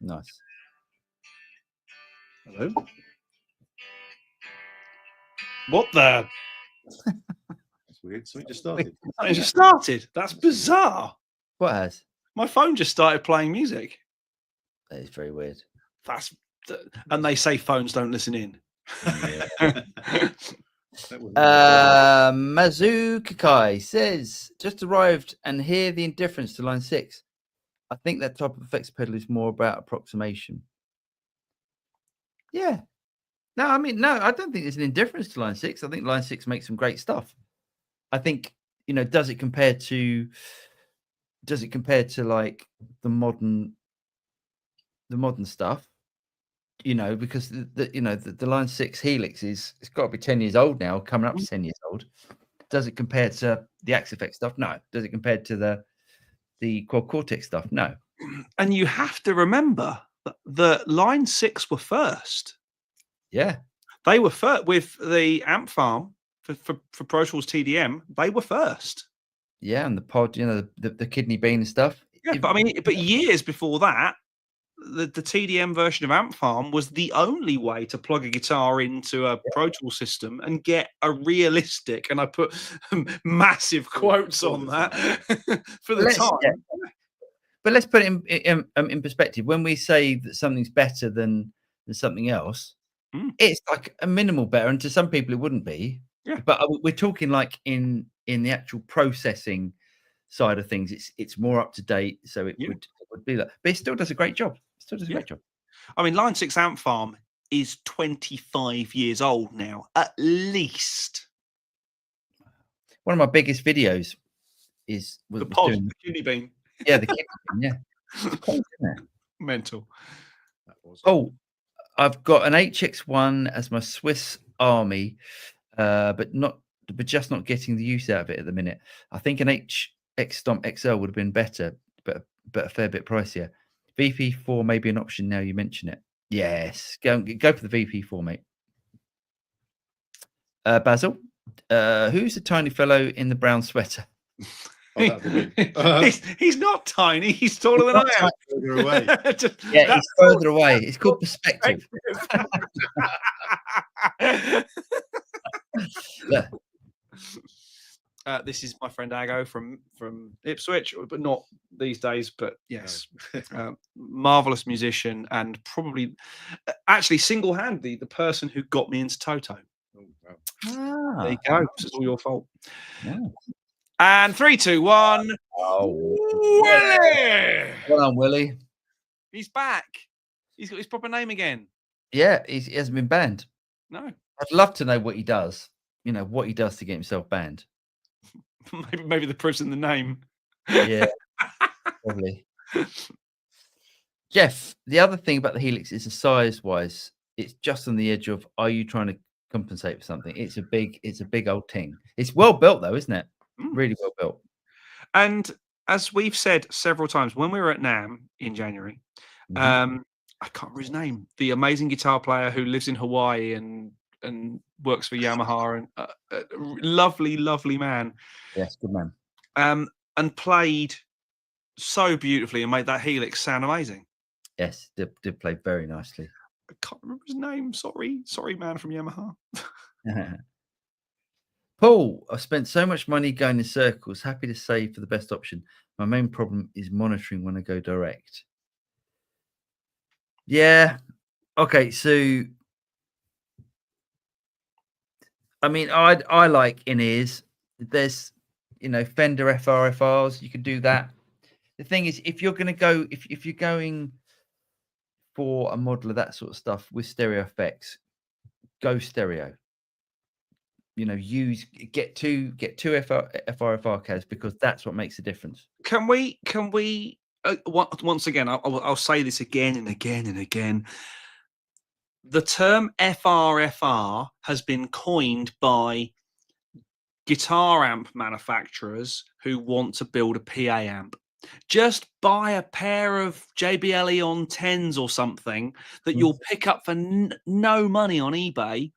Nice. Hello. What the? That's weird. Something just started. It just started. That's bizarre. What has? My phone just started playing music. That is very weird. And they say phones don't listen in. Mazu Kakai says, just arrived and hear the indifference to line 6. I think that type of effects pedal is more about approximation. Yeah. No, I mean, no, I don't think there's an indifference to line 6. I think line 6 makes some great stuff. I think, does it compare to like the modern stuff? Because the line 6 Helix it's got to be 10 years old now, coming up to 10 years old. Does it compare to the Axe-Fx stuff? No. Does it compare to the Quad Cortex stuff? No. And you have to remember that the line 6 were first. Yeah. They were first with the Amp Farm for Pro Tools TDM. They were first. Yeah, and the pod, the kidney bean and stuff. Yeah, but years before that, the TDM version of Amp Farm was the only way to plug a guitar into a Pro Tools system and get a realistic, and I put massive quotes on that for the time. Yeah. But let's put it in perspective. When we say that something's better than something else, it's like a minimal better, and to some people it wouldn't be. Yeah. But we're talking like in the actual processing side of things, it's more up to date, so it would be that. But it still does a great job. Great job. I mean, Line 6 Amp Farm is 25 years old now, at least. One of my biggest videos was the kidney bean. Yeah, the kidney bean. Yeah, it's cool, isn't it? Mental. Oh, I've got an HX1 as my Swiss Army, but just not getting the use out of it at the minute. I think an HX Stomp XL would have been better, but a fair bit pricier. VP4 may be an option now you mention it. Yes, go for the VP4, mate. Basil, who's the tiny fellow in the brown sweater? He's not tiny. He's taller than I am. Further away. He's further away. It's called perspective. This is my friend Ago from Ipswich, but not these days. But yes, marvelous musician, and probably actually single-handedly the person who got me into Toto. Oh, wow. There you go. It's all your fault. Yeah. And 3, 2, 1. Oh, Willie! Well done, Willie. He's back. He's got his proper name again. Yeah, he hasn't been banned. No. I'd love to know what he does. What he does to get himself banned. Maybe the proof's in the name. Yeah, probably. Jeff, the other thing about the Helix is the size-wise, it's just on the edge of, are you trying to compensate for something? It's a big old thing. It's well built though, isn't it? Really well built. And as we've said several times, when we were at NAMM in January, Mhm. I can't remember his name. The amazing guitar player who lives in Hawaii and works for Yamaha, and lovely, lovely man. Yes, good man. And played so beautifully and made that Helix sound amazing. Yes, did play very nicely. I can't remember his name. Sorry, man from Yamaha. Paul, I've spent so much money going in circles. Happy to save for the best option. My main problem is monitoring when I go direct. Yeah. Okay. So, I mean, I like in-ears. There's, Fender FRFRs. You can do that. The thing is, if you're going to go, if you're going for a model of that sort of stuff with stereo effects, go stereo. Get two FRFR CAS, because that's what makes the difference. Can we once again? I'll say this again and again and again. The term FRFR has been coined by guitar amp manufacturers who want to build a PA amp. Just buy a pair of JBL Eon 10s or something that you'll pick up for no money on eBay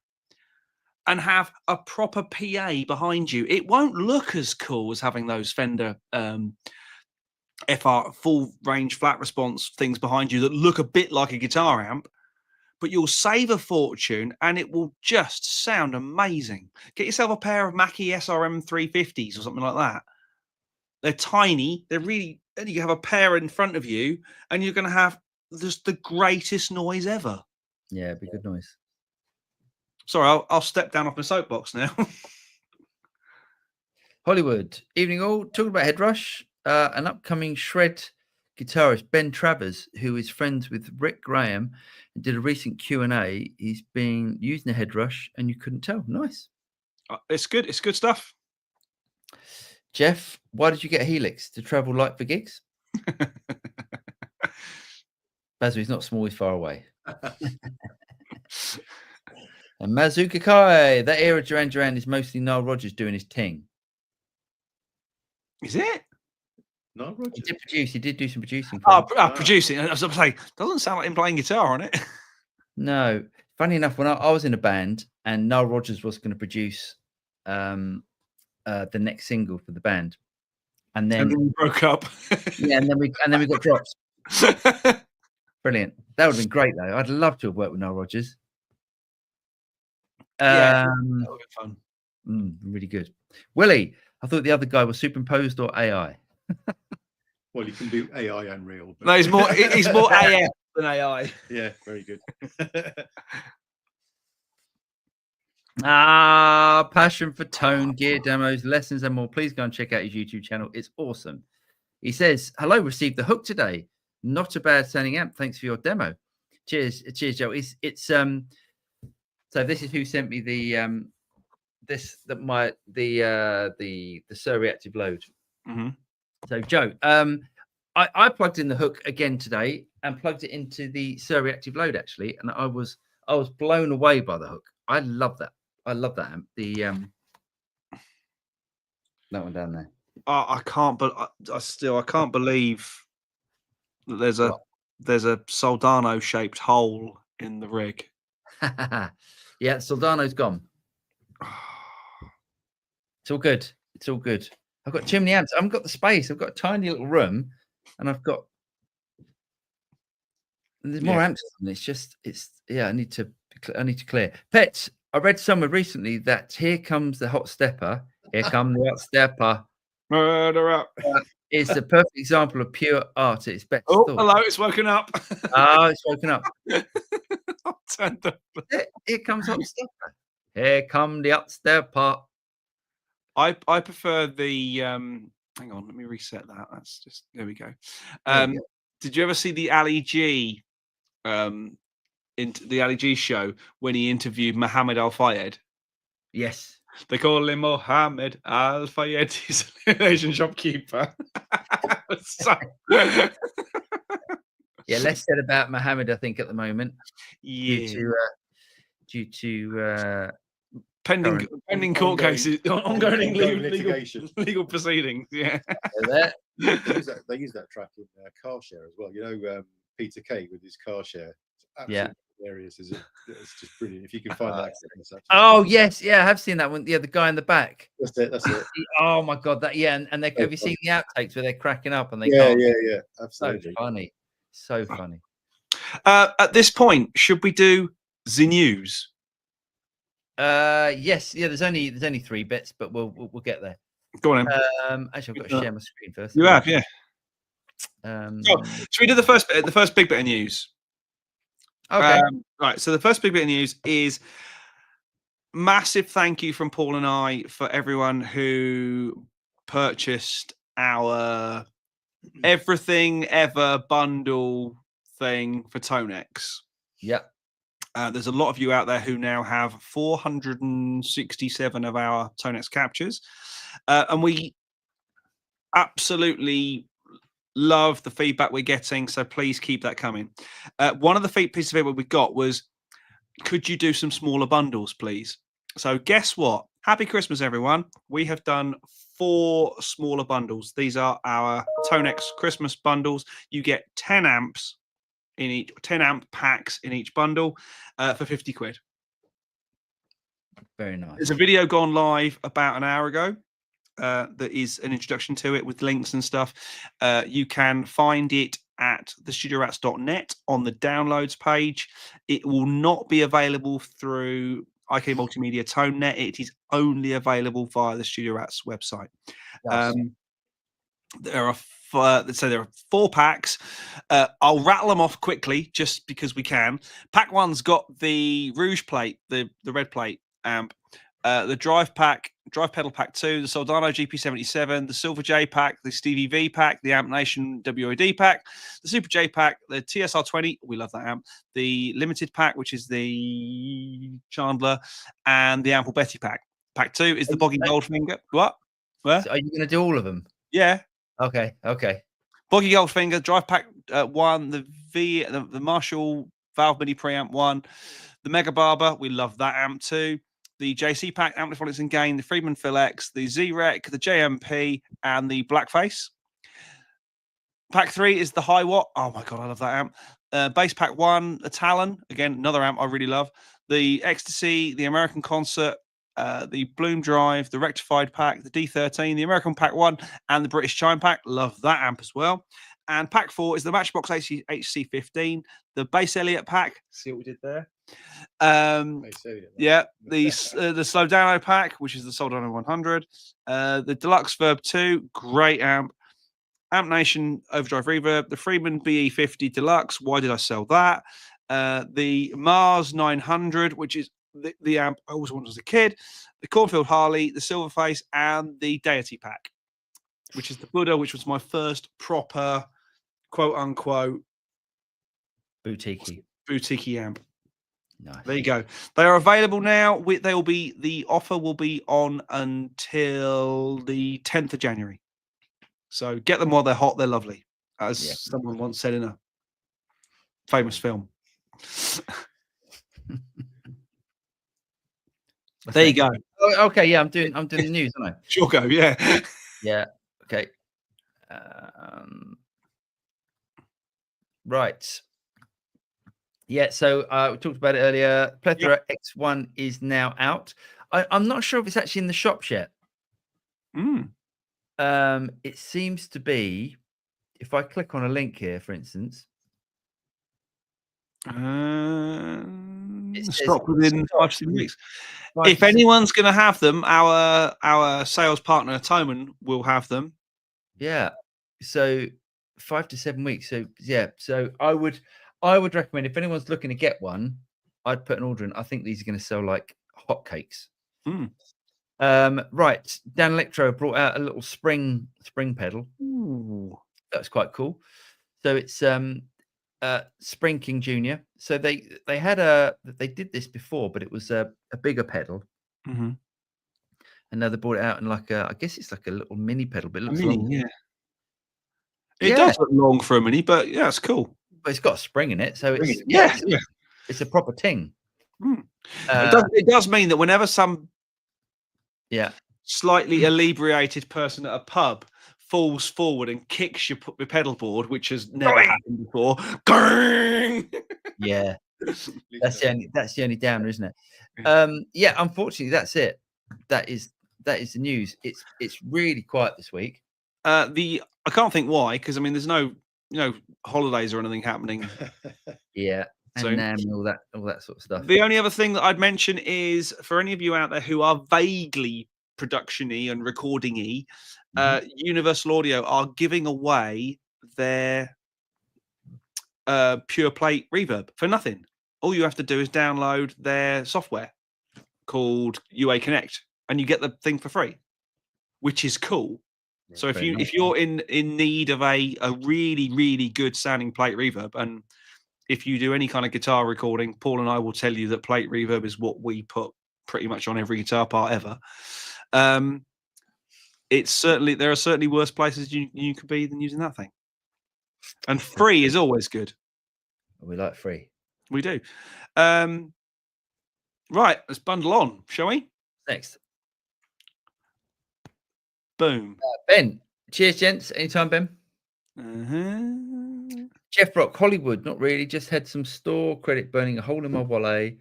and have a proper PA behind you. It won't look as cool as having those Fender FR full range flat response things behind you that look a bit like a guitar amp, but you'll save a fortune and it will just sound amazing. Get yourself a pair of Mackie SRM 350s or something like that. They're tiny. They're really, and you have a pair in front of you and you're going to have just the greatest noise ever. Yeah, it'd be good noise. Sorry, I'll step down off my soapbox now. Hollywood, evening all. Talking about Headrush, an upcoming shred guitarist, Ben Travers, who is friends with Rick Graham, and did a recent Q&A. He's been using the Headrush and you couldn't tell. Nice. It's good. It's good stuff. Jeff, why did you get a Helix? To travel light for gigs? Bazu, he's not small, he's far away. And Mazuka Kai, that era Duran Duran is mostly Nile Rodgers doing his ting. Is it? No, Roger. He did produce. He did do some producing. Producing. I was going to say, doesn't sound like him playing guitar on it. No. Funny enough, when I was in a band and Nile Rodgers was going to produce the next single for the band, and then we broke up. Yeah, and then we got dropped. Brilliant. That would have been great though. I'd love to have worked with Nile Rodgers. Yeah, that would have been fun. Really good. Willie, I thought the other guy was superimposed or AI. Well, you can do AI and real. But... No, he's more AF than AI. Yeah, very good. Passion for tone, gear demos, lessons, and more. Please go and check out his YouTube channel. It's awesome. He says, "Hello, received the hook today. Not a bad sounding amp. Thanks for your demo. Cheers, Joe. It's so this is who sent me the Sir Reactive Load. Mm-hmm. So Joe, I plugged in the hook again today and plugged it into the Sir Reactive Load actually, and I was blown away by the hook. I love that. I love that amp. The that one down there. I can't, but I can't believe that there's a Soldano shaped hole in the rig. Yeah, Soldano's gone. It's all good. It's all good. I've got chimney amps. I haven't got the space. I've got a tiny little room, and there's more amps. And I need to clear. Pets, I read somewhere recently that Here Comes the Hot Stepper. Here Comes the Hot Stepper. Murder up. It's a perfect example of pure art at its best. Oh, hello, it's woken up. It's woken up. I'll turn the... Here comes Hot Stepper. Here come the Hot Stepper. I prefer the hang on, let me reset that. That's just there we go. Did you ever see the Ali G into the Ali G show when he interviewed Mohammed Al Fayed? Yes. They call him Mohammed Al Fayed. He's an Asian shopkeeper. Yeah, less said about Mohammed, I think, at the moment. Yeah. Due to pending court ongoing- cases, ongoing litigation. legal proceedings. Yeah. They use that track in car share as well. You know, Peter Kay with his car share. It's absolutely hilarious, is it? It's just brilliant. If you can find that. It's actually- Oh yes, yeah, I have seen that one. Yeah, the guy in the back. That's it. That's it. Oh my god, that and they have you seen the outtakes where they're cracking up and they Yeah, can't? yeah. So Absolutely. funny, so funny. At this point, should we do the news? Yes, yeah. There's only 3 bits, but we'll get there. Go on. Actually, I've got to share my screen first. You have, yeah. Um, So, should we do the first big bit of news? okay. Right. So the first big bit of news is massive thank you from Paul and I for everyone who purchased our everything ever bundle thing for Tonex. Yep. There's a lot of you out there who now have 467 of our Tonex captures, and we absolutely love the feedback we're getting. So please keep that coming. One of the pieces of feedback we got was, could you do some smaller bundles, please? So guess what? Happy Christmas, everyone. We have done 4 smaller bundles. These are our Tonex Christmas bundles. You get 10 amps in each, 10 amp packs in each bundle for 50 quid. Very nice. There's a video gone live about an hour ago that is an introduction to it with links and stuff. You can find it at thestudiorats.net on the downloads page. It will not be available through IK Multimedia ToneNet. It is only available via the Studio Rats website. Yes. There are 4 packs. I'll rattle them off quickly just because we can. Pack 1's got the Rouge plate, the red plate amp. The drive pedal pack 2, the Soldano GP77, the Silver J pack, the Stevie V pack, the Amp Nation WOD pack, the Super J pack, the TSR20, we love that amp, the Limited pack, which is the Chandler, and the Ample Betty pack. Pack 2 is the Boggy Goldfinger. What? Where? So are you going to do all of them? Yeah. Okay. Boggy Goldfinger, drive pack 1, the Marshall Valve Mini Preamp 1, the Mega Barber, we love that amp too. The JC pack, Ampliphonics and Gain, the Friedman Phil X, the Z-Rec, the JMP, and the Blackface. Pack 3 is the High Watt. Oh my god, I love that amp. Bass pack 1, the Talon, again another amp I really love. The Ecstasy, the American Concert, the Bloom Drive, the Rectified pack, the D13, the American pack 1, and the British Chime pack. Love that amp as well. And pack 4 is the Matchbox HC15, the Bass Elliott pack. See what we did there? Yeah, the Soldano pack, which is the Soldano 100, the Deluxe Verb 2, great amp. Amp Nation Overdrive Reverb, the Freeman BE50 Deluxe. Why did I sell that? The Mars 900, which is the amp I always wanted as a kid. The Cornfield Harley, the Silverface, and the Deity pack, which is the Buddha, which was my first proper quote unquote Boutique amp. Nice. There you go. They are available now. The offer will be on until the 10th of January. So get them while they're hot. They're lovely, as someone once said in a famous film. There you go. Oh, okay, yeah, I'm doing the news, aren't I? Sure, go. Yeah. Yeah. Okay. Right. Yeah, so we talked about it earlier. Plethora X1 is now out. I'm not sure if it's actually in the shops yet. It seems to be, if I click on a link here, for instance. Stock within 5-6 weeks. If anyone's going to have them, our sales partner Toman will have them. Yeah. So 5 to 7 weeks. So yeah. So I would recommend, if anyone's looking to get one, I'd put an order in. I think these are going to sell like hotcakes. Right. Dan Electro brought out a little spring pedal. Ooh. That's quite cool. So it's Spring King Junior. So they did this before, but it was a bigger pedal. Mm-hmm. And now they brought it out in like I guess it's like a little mini pedal, but it looks mini, long. yeah. It does look long for a mini, but yeah, it's cool. But it's got a spring in it, so it's yeah. It's a proper ting. It does mean that whenever some Yeah. Slightly inebriated person at a pub falls forward and kicks your pedal board, which has never happened before. Yeah. That's the only downer, isn't it? Yeah. Yeah, unfortunately, that's it. That is the news. It's really quiet this week. I can't think why, because I mean, there's no holidays or anything happening. Yeah, soon. and all that sort of stuff. The only other thing that I'd mention is for any of you out there who are vaguely production-y and recording-y, Universal Audio are giving away their pure plate reverb for nothing. All you have to do is download their software called UA Connect, and you get the thing for free, which is cool. So if you're in need of a really, really good sounding plate reverb, and if you do any kind of guitar recording, Paul and I will tell you that plate reverb is what we put pretty much on every guitar part ever. There are certainly worse places you could be than using that thing. And free is always good. We like free. We do. Right, let's bundle on, shall we? Next. Boom. Ben. Cheers, gents. Anytime, Ben. Jeff Brock, Hollywood, not really. Just had some store credit burning a hole in my wallet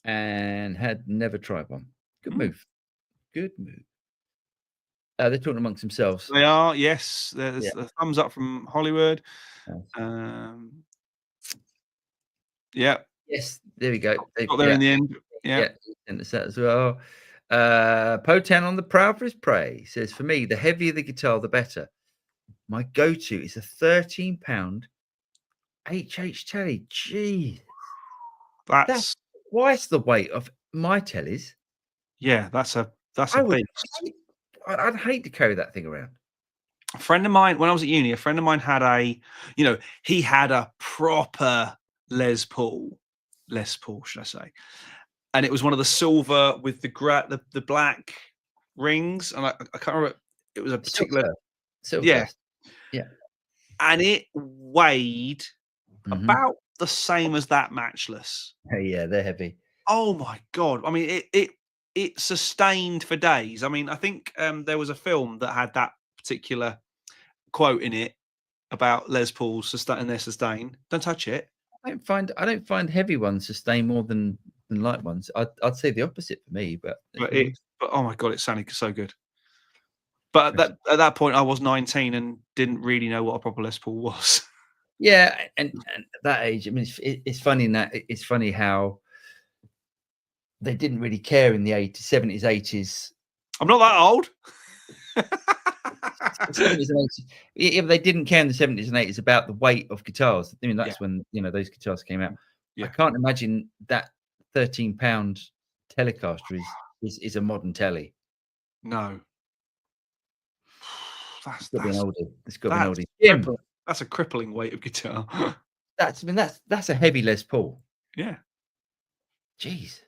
and had never tried one. Good move. Good move. They're talking amongst themselves. They are, yes. There's a thumbs up from Hollywood. Yeah. Yes, there we go. They got there in the end. Yeah. And it's that as well. Potan on the proud for his prey says, for me, the heavier the guitar, the better. My go-to is a £13 HH telly. Jeez. That's twice the weight of my tellies. Yeah, that's a beast. I'd hate to carry that thing around. A friend of mine, when I was at uni, a friend of mine had he had a proper Les Paul, should I say? And it was one of the silver with the black rings, and I can't remember. It was a particular silver. Yeah. And it weighed about the same as that matchless. Yeah, they're heavy. Oh my god! I mean, it sustained for days. I mean, I think there was a film that had that particular quote in it about Les Paul's sustain. Don't touch it. I don't find heavy ones sustain more than light ones. I'd say the opposite for me, but oh my god, it sounded so good. But at that point, I was 19 and didn't really know what a proper Les Paul was. Yeah, and at that age, I mean, it's funny it's funny how they didn't really care in the 80s, 70s, 80s. I'm not that old. 70s and 80s. Yeah, but they didn't care in the 70s and 80s about the weight of guitars. I mean, that's when those guitars came out. Yeah. I can't imagine that £13 Telecaster is a modern telly. No. It's got to be an oldie. Jim, that's a crippling weight of guitar. That's a heavy Les Paul. Yeah. Jeez.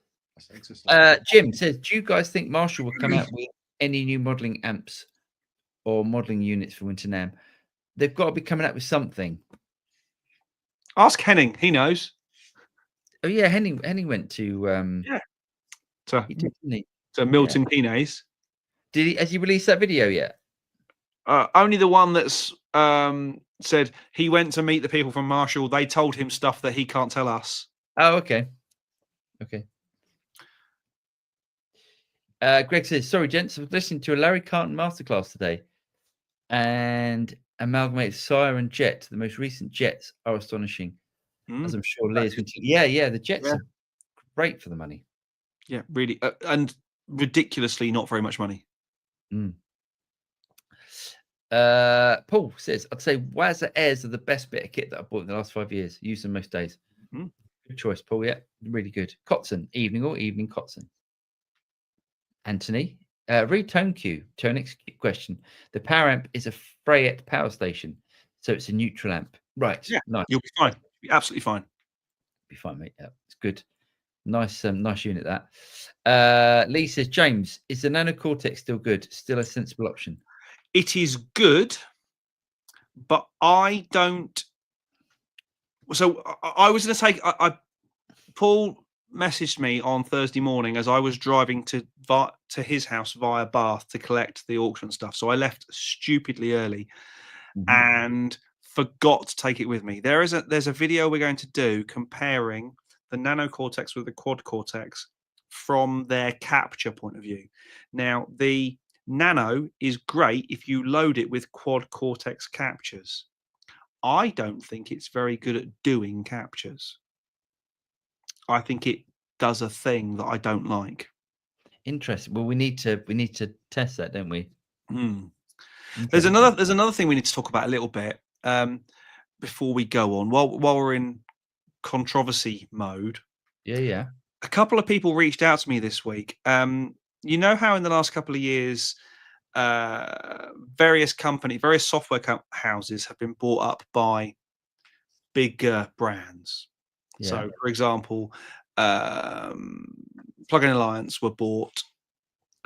Jim says, do you guys think Marshall will come out with any new modelling amps or modelling units for Winter NAMM? They've got to be coming out with something. Ask Henning. He knows. Oh yeah, Henning went to to Milton Keynes. Did he? Has he released that video yet? Only the one that's said he went to meet the people from Marshall. They told him stuff that he can't tell us. Oh, okay. Greg says, sorry, gents, I was listening to a Larry Carlton masterclass today and amalgamated Sire and Jet. The most recent Jets are astonishing, as I'm sure Leah's going to. Yeah, the Jets are great for the money. Yeah, really. And ridiculously not very much money. Paul says, I'd say Wazza Airs are the best bit of kit that I bought in the last 5 years. Use them most days. Good choice, Paul. Yeah, really good. Kotzen, evening Kotzen. Anthony, read Tone Q. Tonex question. The power amp is a Freyet power station, so it's a neutral amp. Right. Yeah, nice. You'll be fine. You'll be absolutely fine. Be fine, mate. Yeah, it's good. Nice unit that. Lee says, James, is the Nano Cortex still good? Still a sensible option? It is good, but I don't. So I was going to say, Paul messaged me on Thursday morning as I was driving to his house via Bath to collect the auction stuff. So I left stupidly early and forgot to take it with me. There's a video we're going to do comparing the Nano Cortex with the Quad Cortex from their capture point of view. Now, the Nano is great if you load it with Quad Cortex captures. I don't think it's very good at doing captures. I think it does a thing that I don't like. Interesting. Well, we need to test that, don't we? There's another thing we need to talk about a little bit before we go on. While we're in controversy mode, Yeah. a couple of people reached out to me this week. You know how in the last couple of years, various software houses have been bought up by bigger brands. Yeah. So, for example, Plugin Alliance were bought,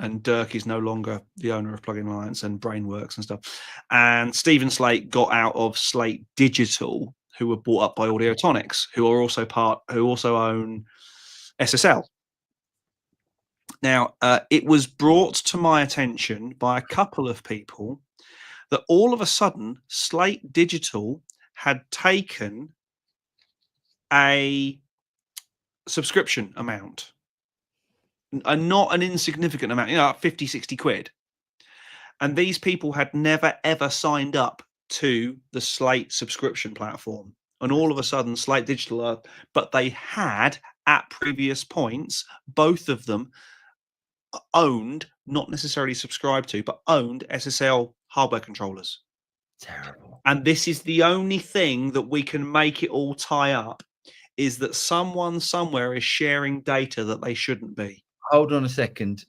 and Dirk is no longer the owner of Plugin Alliance and Brainworks and stuff. And Stephen Slate got out of Slate Digital, who were bought up by Audiotonics, who also own SSL. Now, it was brought to my attention by a couple of people that all of a sudden Slate Digital had taken a subscription amount, not an insignificant amount, like 50, 60 quid. And these people had never, ever signed up to the Slate subscription platform. And all of a sudden, Slate Digital, but they had at previous points, both of them owned, not necessarily subscribed to, but owned SSL hardware controllers. Terrible. And this is the only thing that we can make it all tie up, is that someone somewhere is sharing data that they shouldn't be. Hold on a second.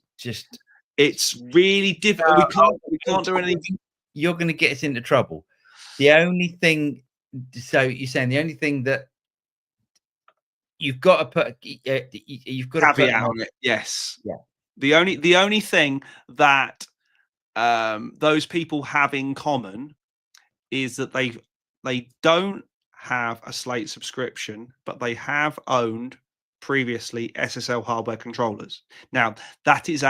It's really difficult. We can't do anything. You're going to get us into trouble. The only thing, so you're saying the only thing that you've got to put, you've got to caveat on it. Yes. Yeah. The only thing that those people have in common is that they don't have a Slate subscription, but they have owned previously SSL hardware controllers. Now, that is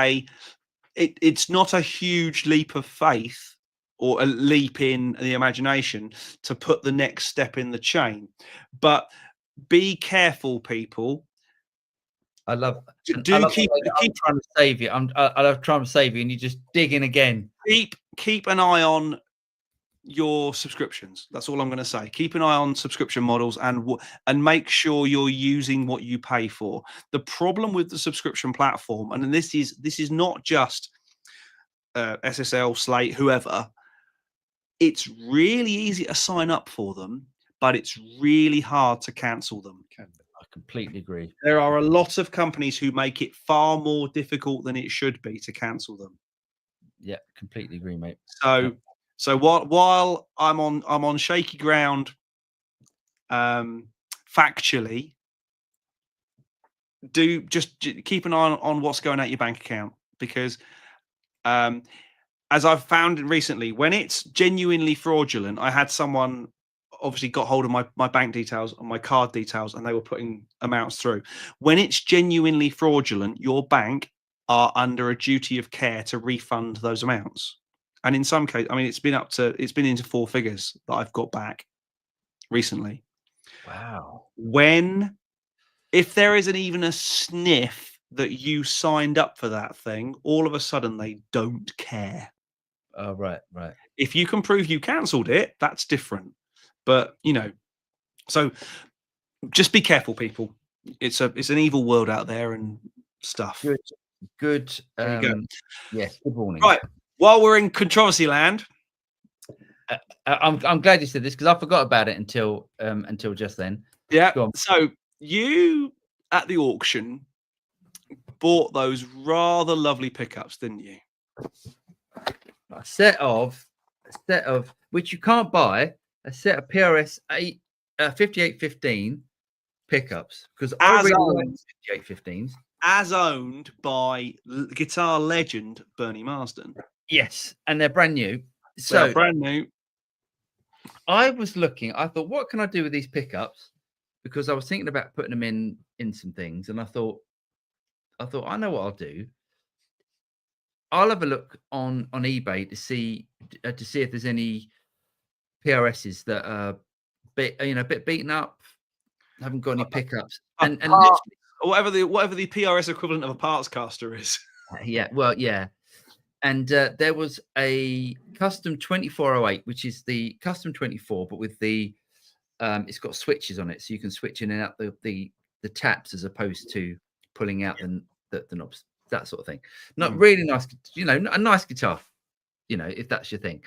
it's not a huge leap of faith or a leap in the imagination to put the next step in the chain, but be careful, people. I love keep trying to save you. I love trying to save you, and you just dig in again. Keep an eye on your subscriptions. That's all I'm going to say. Keep an eye on subscription models and make sure you're using what you pay for. The problem with the subscription platform, and this is not just SSL, Slate, whoever. It's really easy to sign up for them, but it's really hard to cancel them. I completely agree. There are a lot of companies who make it far more difficult than it should be to cancel them. Yeah, completely agree, mate. So while I'm on shaky ground, factually, do just keep an eye on what's going out your bank account, because as I've found recently, when it's genuinely fraudulent, I had someone obviously got hold of my bank details and my card details, and they were putting amounts through. When it's genuinely fraudulent, your bank are under a duty of care to refund those amounts. And in some cases, I mean, it's been into 4 figures that I've got back recently. Wow. If there isn't even a sniff that you signed up for that thing, all of a sudden they don't care. Oh, right. If you can prove you cancelled it, that's different. But, so just be careful, people. It's an evil world out there and stuff. Good. There you go. Yes, good morning. Right. While we're in controversy land, I'm glad you said this, because I forgot about it until just then. Yeah. So you at the auction bought those rather lovely pickups, didn't you? A set of which you can't buy. A set of PRS 5815 pickups, because I really like 5815s. As owned by guitar legend Bernie Marsden. Yes, and they're brand new. So brand new. I was looking. I thought, what can I do with these pickups because I was thinking about putting them in some things, and I thought I know what I'll do. I'll have a look on eBay to see if there's any PRSs that are a bit beaten up, haven't got any pickups, and Or whatever the PRS equivalent of a parts caster is. yeah, well, yeah. And there was a custom 2408, which is the custom 24, but with the it's got switches on it, so you can switch in and out the taps as opposed to pulling out the knobs, that sort of thing. Not really nice, a nice guitar, if that's your thing.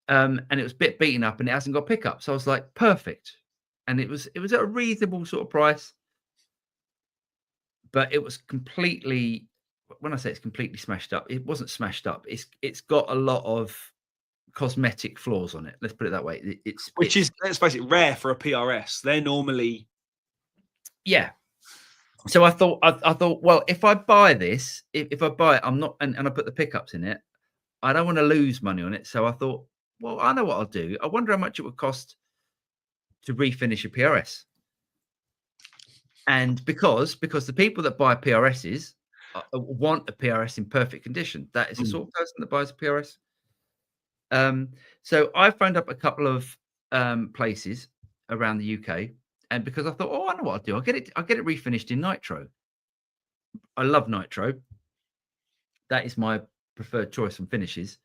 And it was a bit beaten up and it hasn't got pickups. So I was like, perfect. And it was at a reasonable sort of price, but it was completely, when I say it's completely smashed up, it wasn't smashed up. It's got a lot of cosmetic flaws on it. Let's put it that way. Which is, let's face it, rare for a PRS. They're normally, yeah. So I thought, well, if I buy this, if I buy it, I'm not, and I put the pickups in it, I don't want to lose money on it. So I thought, well, I know what I'll do. I wonder how much it would cost to refinish a PRS. And because the people that buy PRSs want a PRS in perfect condition. That is the sort of person that buys a PRS. So I phoned up a couple of places around the UK, and because I thought, oh, I know what I'll do. I'll get it refinished in nitro. I love nitro. That is my preferred choice on finishes.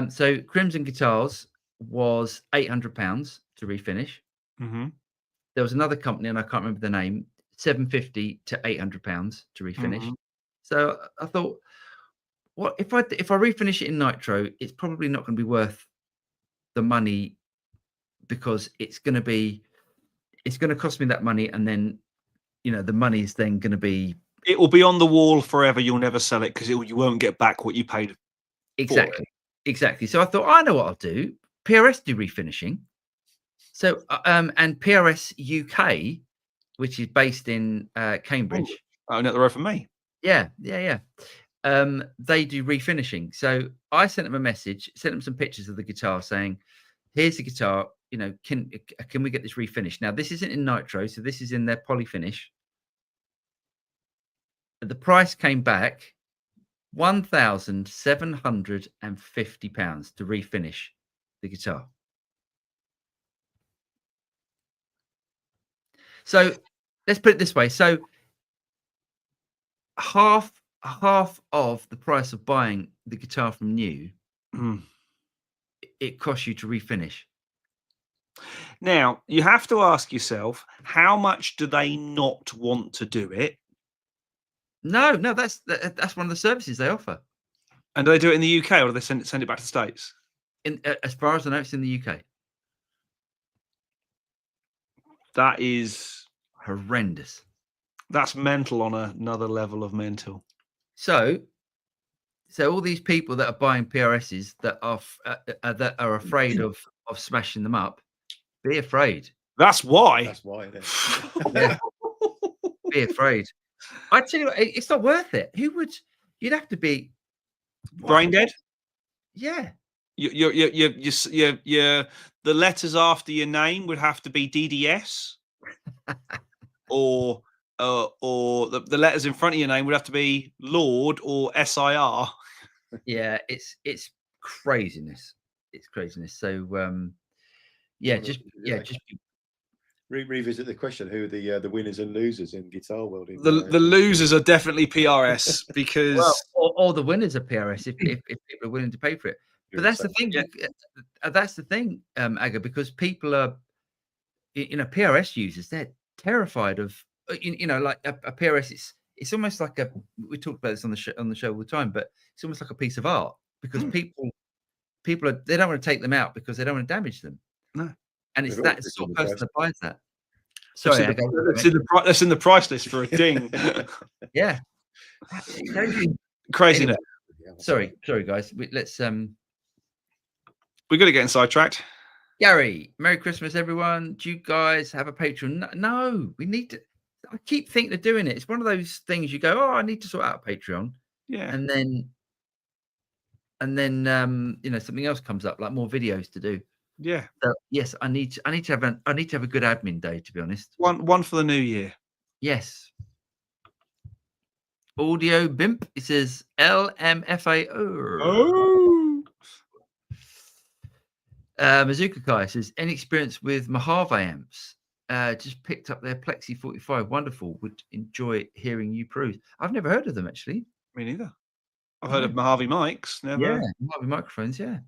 So Crimson Guitars was £800 to refinish. Mm-hmm. There was another company, and I can't remember the name, £750 to £800 to refinish. Mm-hmm. So I thought, well, if I refinish it in nitro, it's probably not going to be worth the money, because it's going to cost me that money, and then the money is then going to be, it will be on the wall forever. You'll never sell it because you won't get back what you paid. Exactly. So I thought, I know what I'll do. PRS do refinishing. So and PRS UK, which is based in Cambridge. Oh, not the road from me. Yeah. They do refinishing. So I sent them a message, sent them some pictures of the guitar, saying, "Here's the guitar. Can we get this refinished?" Now this isn't in nitro, so this is in their poly finish. The price came back £1,750 to refinish the guitar. So let's put it this way. So half of the price of buying the guitar from new, it costs you to refinish. Now you have to ask yourself, how much do they not want to do it? No, that's one of the services they offer. And do they do it in the UK, or do they send it back to the States? As far as I know, it's in the UK. That is horrendous. That's mental on another level of mental. So all these people that are buying PRSs that are afraid of smashing them up, be afraid. That's why. That's why. Yeah. Be afraid. I tell you what, it's not worth it. You'd have to be brain dead. Yeah. The letters after your name would have to be DDS, or the letters in front of your name would have to be Lord or SIR. Yeah, it's craziness. It's craziness. So just revisit the question: who are the winners and losers in Guitar World? The losers are definitely PRS, because or the winners are PRS if people are willing to pay for it. But that's the thing. That's the thing, Aga, because people are, PRS users, they're terrified of, like a PRS. It's almost like we talked about this on the show all the time, but it's almost like a piece of art, because people they don't want to take them out because they don't want to damage them. No, and it's that sort of person that buys that. Sorry, that's in the price list for a ding. Yeah, craziness. Anyway, sorry, guys. Let's we're gonna get sidetracked. Gary, Merry Christmas, everyone. Do you guys have a Patreon? No, we need to. I keep thinking of doing it. It's one of those things you go, oh, I need to sort out a Patreon. Yeah. And then something else comes up, like more videos to do. Yeah. So yes, I need to have a good admin day, to be honest. One for the new year. Yes. Audio Bimp. It says LMFAO. Oh. Mazuka Kai says, any experience with Mojave amps? Just picked up their Plexi 45. Wonderful. Would enjoy hearing you prove. I've never heard of them, actually. Me neither. I've heard No. of Mojave mics. Never. Yeah, Mojave microphones, yeah.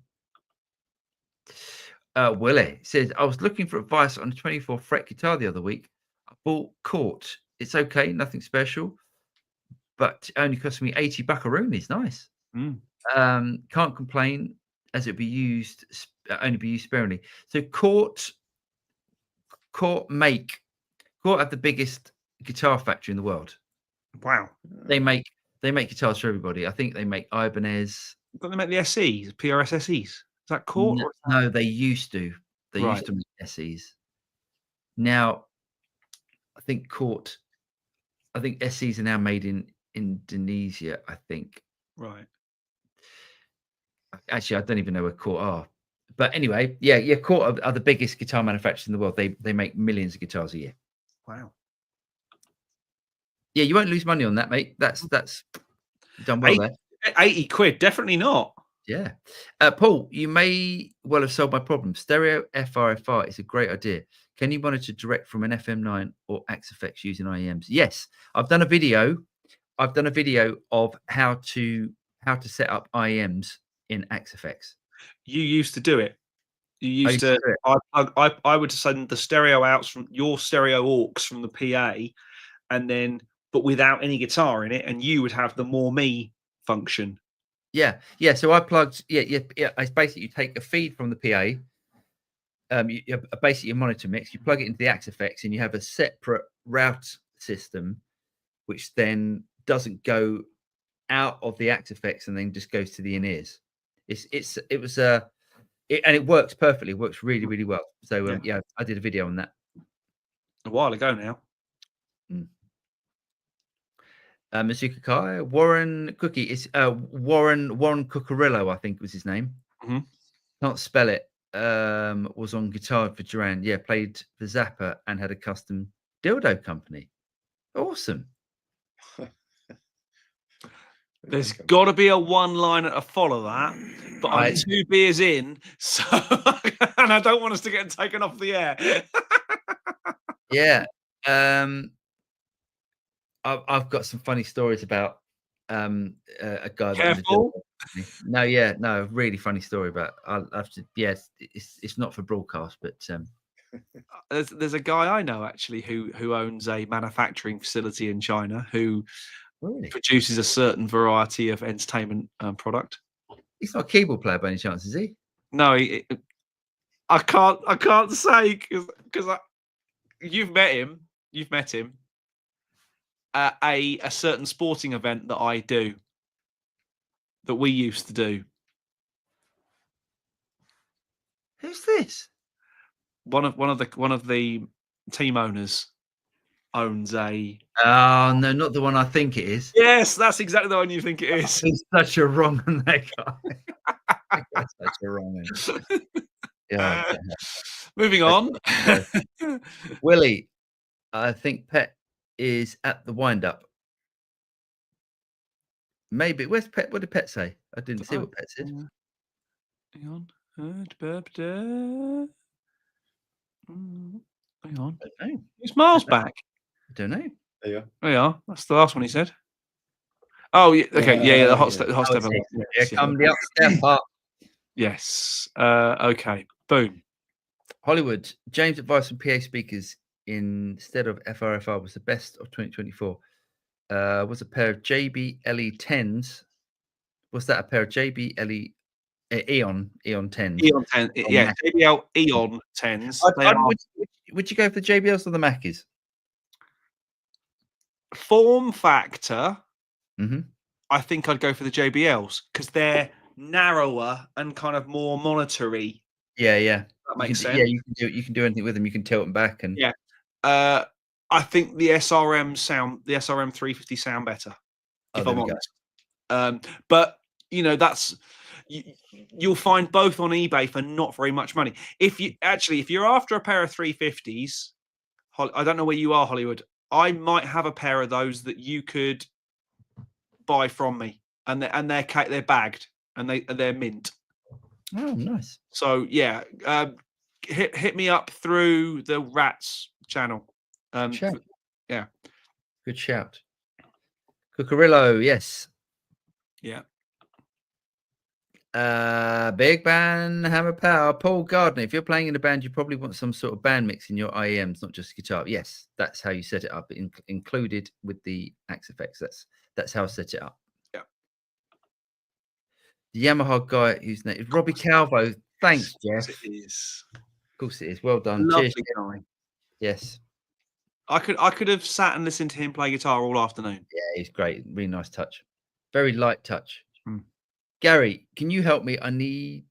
Willie says, I was looking for advice on a 24 fret guitar the other week. I bought Court. It's okay, nothing special, but only cost me 80 buckaroonies. Nice. Can't complain, as it be used only be used sparingly. So Court have the biggest guitar factory in the world. Wow. They make guitars for everybody. I think they make Ibanez. Don't they make the SEs, PRS SEs? Is that Court? No, they used to. They Right. used to make SEs. Now, I think SEs are now made in Indonesia, I think. Right. Actually, I don't even know where Court are. But anyway, yeah, Court are the biggest guitar manufacturers in the world. They make millions of guitars a year. Wow. Yeah, you won't lose money on that, mate. That's done well there. 80 quid, definitely not. Yeah. Paul, you may well have solved my problem. Stereo FRFR is a great idea. Can you monitor direct from an FM9 or Axe-Fx using IEMs? Yes, I've done a video of how to set up IEMs in Axe-Fx. You used to do it. You used to I would send the stereo outs from your stereo aux from the PA, and then but without any guitar in it, and you would have the more me function. Yeah. So I plugged. Yeah. It's basically you take a feed from the PA. Basically a monitor mix. You plug it into the Axe-Fx, and you have a separate route system, which then doesn't go out of the Axe-Fx and then just goes to the in-ears. And it works perfectly. It works really, really well. So yeah, I did a video on that A while ago now. Mazuka Kai, Warren Cookie is Warren Cucurello, I think was his name. Mhm. Can't spell it. Was on guitar for Duran. Yeah, played for Zappa and had a custom dildo company. Awesome. There's got to be a one-liner to follow that, but I'm 2 beers in, so and I don't want us to get taken off the air. Yeah. I've got some funny stories about a guy. Careful. No, really funny story about. I'll have to. Yes, it's not for broadcast, but there's a guy I know actually who owns a manufacturing facility in China who produces a certain variety of entertainment product. He's not a keyboard player by any chance, is he? No, I can't say because you've met him. You've met him. At a certain sporting event that I do, that we used to do. Who's this? One of the team owners owns a. Oh no, not the one I think it is. Yes, that's exactly the one you think it is. He's such a wrong one, that guy. That's such a wrong one. Yeah. Moving on. Willie, I think Pet is at the wind up. Maybe. Where's Pet? What did Pet say? I didn't see what Pet said. Hang on. Hang on. I don't know. Is Miles back? I don't know. There you are. There you are. That's the last one he said. Oh, yeah. Okay. Yeah. The hot step. Here come the up step up. Yes. Okay. Boom. Hollywood. James' advice from PA speakers instead of FRFR was the best of 2024. Was a pair of JBLE 10s. Was that a pair of JBLE Eon 10s? Eon 10. Yeah. JBL Eon 10s. Would you go for the JBLs or the Mackies? Form factor. Mm-hmm. I think I'd go for the JBLs because they're narrower and kind of more monitory. Yeah. That makes sense. Yeah, you can do anything with them. You can tilt them back and yeah. I think the SRM 350 sound better. If I'm honest. But that's you'll find both on eBay for not very much money. If you're after a pair of 350s, I don't know where you are, Hollywood. I might have a pair of those that you could buy from me, and they're bagged and they're mint. Oh, nice. So yeah, hit me up through the Rats channel. Shout. Yeah, Good shout. Cucarillo, yes. Yeah. Big band, hammer power. Paul Gardner, if you're playing in a band, you probably want some sort of band mix in your IEMs, not just guitar. Yes, that's how you set it up, included with the Axe effects. That's how I set it up. Yeah. The Yamaha guy whose name is Robbie Calvo. Thanks, Jeff. It is. Of course it is. Well done. Lovely Cheers. guy. Yes. I could have sat and listened to him play guitar all afternoon. Yeah, he's great. Really nice touch. Very light touch. Mm. Gary, can you help me? I need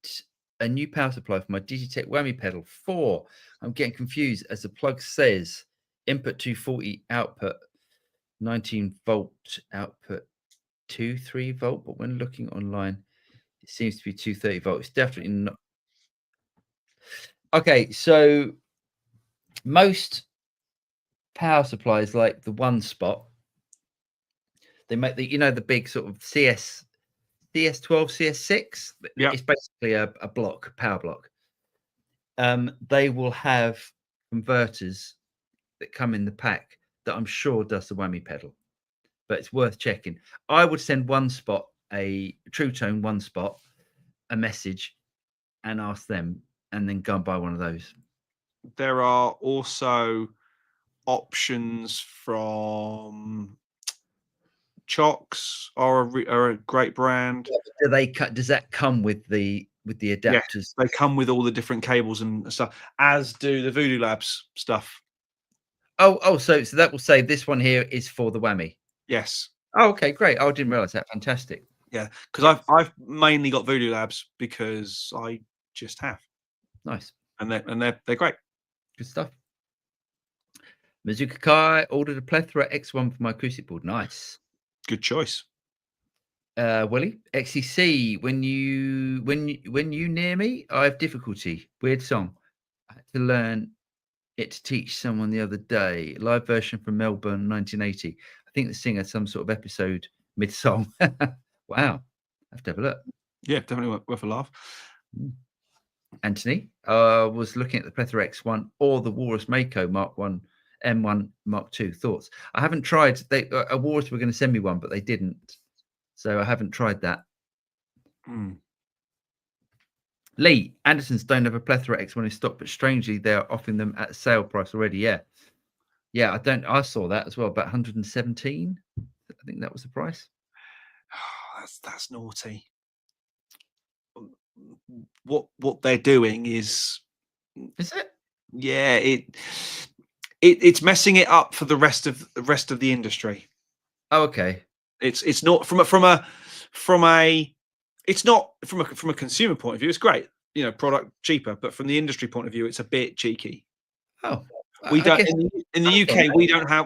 a new power supply for my Digitech whammy pedal 4. I'm getting confused as the plug says input 240, output 19 volt, output 23 volt. But when looking online, it seems to be 230 volt. It's definitely not. Okay, so most power supplies like the One Spot, they make the big sort of CS12, CS6. Yeah. It's basically a power block. They will have converters that come in the pack that I'm sure does the whammy pedal, but it's worth checking. I would send One Spot, a True Tone One Spot, a message and ask them, and then go and buy one of those. There are also options from Chocs, are a great brand. Does that come with the adapters? Yes, they come with all the different cables and stuff, as do the Voodoo Labs stuff. So that will say this one here is for the whammy. Yes. Oh, okay, great. I didn't realize that. Fantastic. Yeah, because I've mainly got Voodoo Labs because I just have. Nice. And they're great. Good stuff. Mazuka Kai ordered a plethora X1 for my acoustic board. Nice. Good choice. Willie, XCC, when you near me, I have difficulty. Weird song. I had to learn it to teach someone the other day. Live version from Melbourne, 1980. I think the singer some sort of episode mid-song. Wow. I have to have a look. Yeah, definitely worth a laugh. Anthony, was looking at the Plethora X1 or the Walrus Mako Mark 1, M1 Mark 2. Thoughts? I haven't tried. A Walrus were going to send me one, but they didn't. So I haven't tried that. Lee, Andersons don't have a Plethora X1 in stock, but strangely they're offering them at sale price already. Yeah. I saw that as well. About 117. I think that was the price. That's naughty. What they're doing is it? Yeah, it's messing it up for the rest of the industry. Oh, okay. It's not from a consumer point of view. It's great, product cheaper, but from the industry point of view, it's a bit cheeky. Oh, we don't in the UK.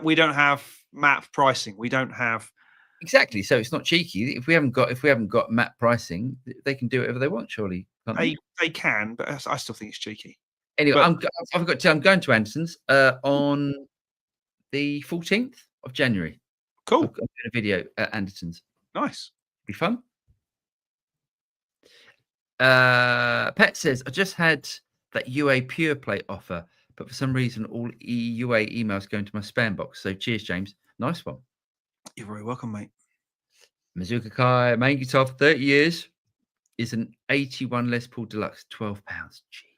We don't have map pricing. We don't have. Exactly. So it's not cheeky. If we haven't got map pricing, they can do whatever they want, surely. They can, but I still think it's cheeky. Anyway, I'm going to Anderson's on the 14th of January. Cool. I'm doing a video at Anderson's. Nice. Be fun. Pet says, I just had that UA Pure Play offer, but for some reason all UA emails go into my spam box. So cheers, James. Nice one. You're very welcome, mate. Mazuka Kai, main guitar for 30 years, is an 81 Les Paul Deluxe, £12. Gee.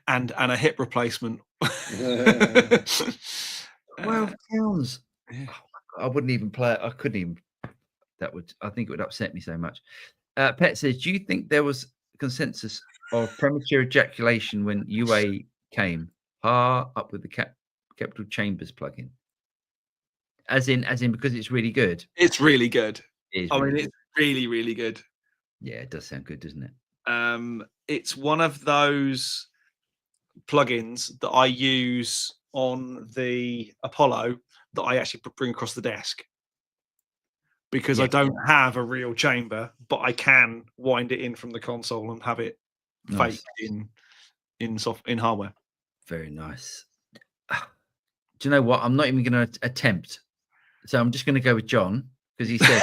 And a hip replacement. £12. Yeah. I wouldn't even play it. I couldn't even. I think it would upset me so much. Pet says, do you think there was consensus of premature ejaculation when UA came? Up with the Capital Chambers plugin. As in, because it's really good. It's really good. It's really, really good. Yeah, it does sound good, doesn't it? It's one of those plugins that I use on the Apollo that I actually bring across the desk. because I don't have a real chamber, but I can wind it in from the console and have it faked in hardware. Very nice. Do you know what? I'm not even going to attempt. So I'm just going to go with John because he said,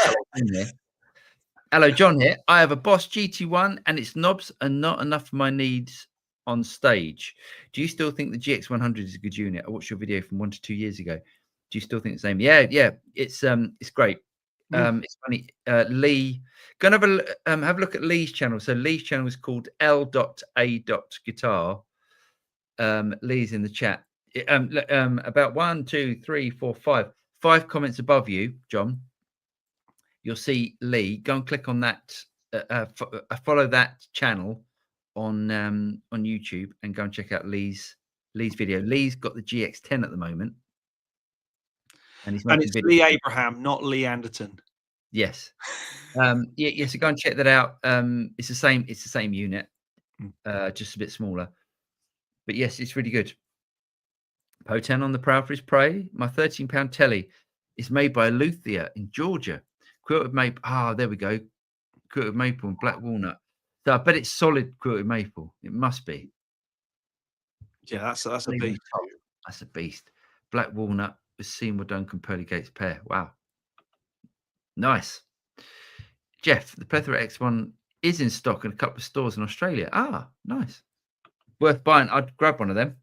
hello, John here. I have a Boss GT1 and its knobs are not enough for my needs on stage. Do you still think the GX100 is a good unit? I watched your video from 1 to 2 years ago. Do you still think the same? Yeah. It's great. It's funny. Lee, go and have a look at Lee's channel. So Lee's channel is called L.A.Guitar. Lee's in the chat. About 1, 2, 3, 4, 5 comments above you, John. You'll see Lee. Go and click on that. Follow that channel on YouTube and go and check out Lee's video. Lee's got the GX10 at the moment, and it's Lee Abraham, not Lee Anderton. Yes. So go and check that out. It's the same unit, just a bit smaller. But yes, it's really good. Potan on the proud for his prey. My £13 telly is made by Luthier in Georgia. Quilted maple. There we go. Quilted maple and black walnut. So I bet it's solid quilted maple. It must be. Yeah, that's a beast. That's a beast. Black walnut with Seymour Duncan Pearly Gates pair. Wow. Nice. Jeff, the Plethora X1 is in stock in a couple of stores in Australia. Nice. Worth buying. I'd grab one of them.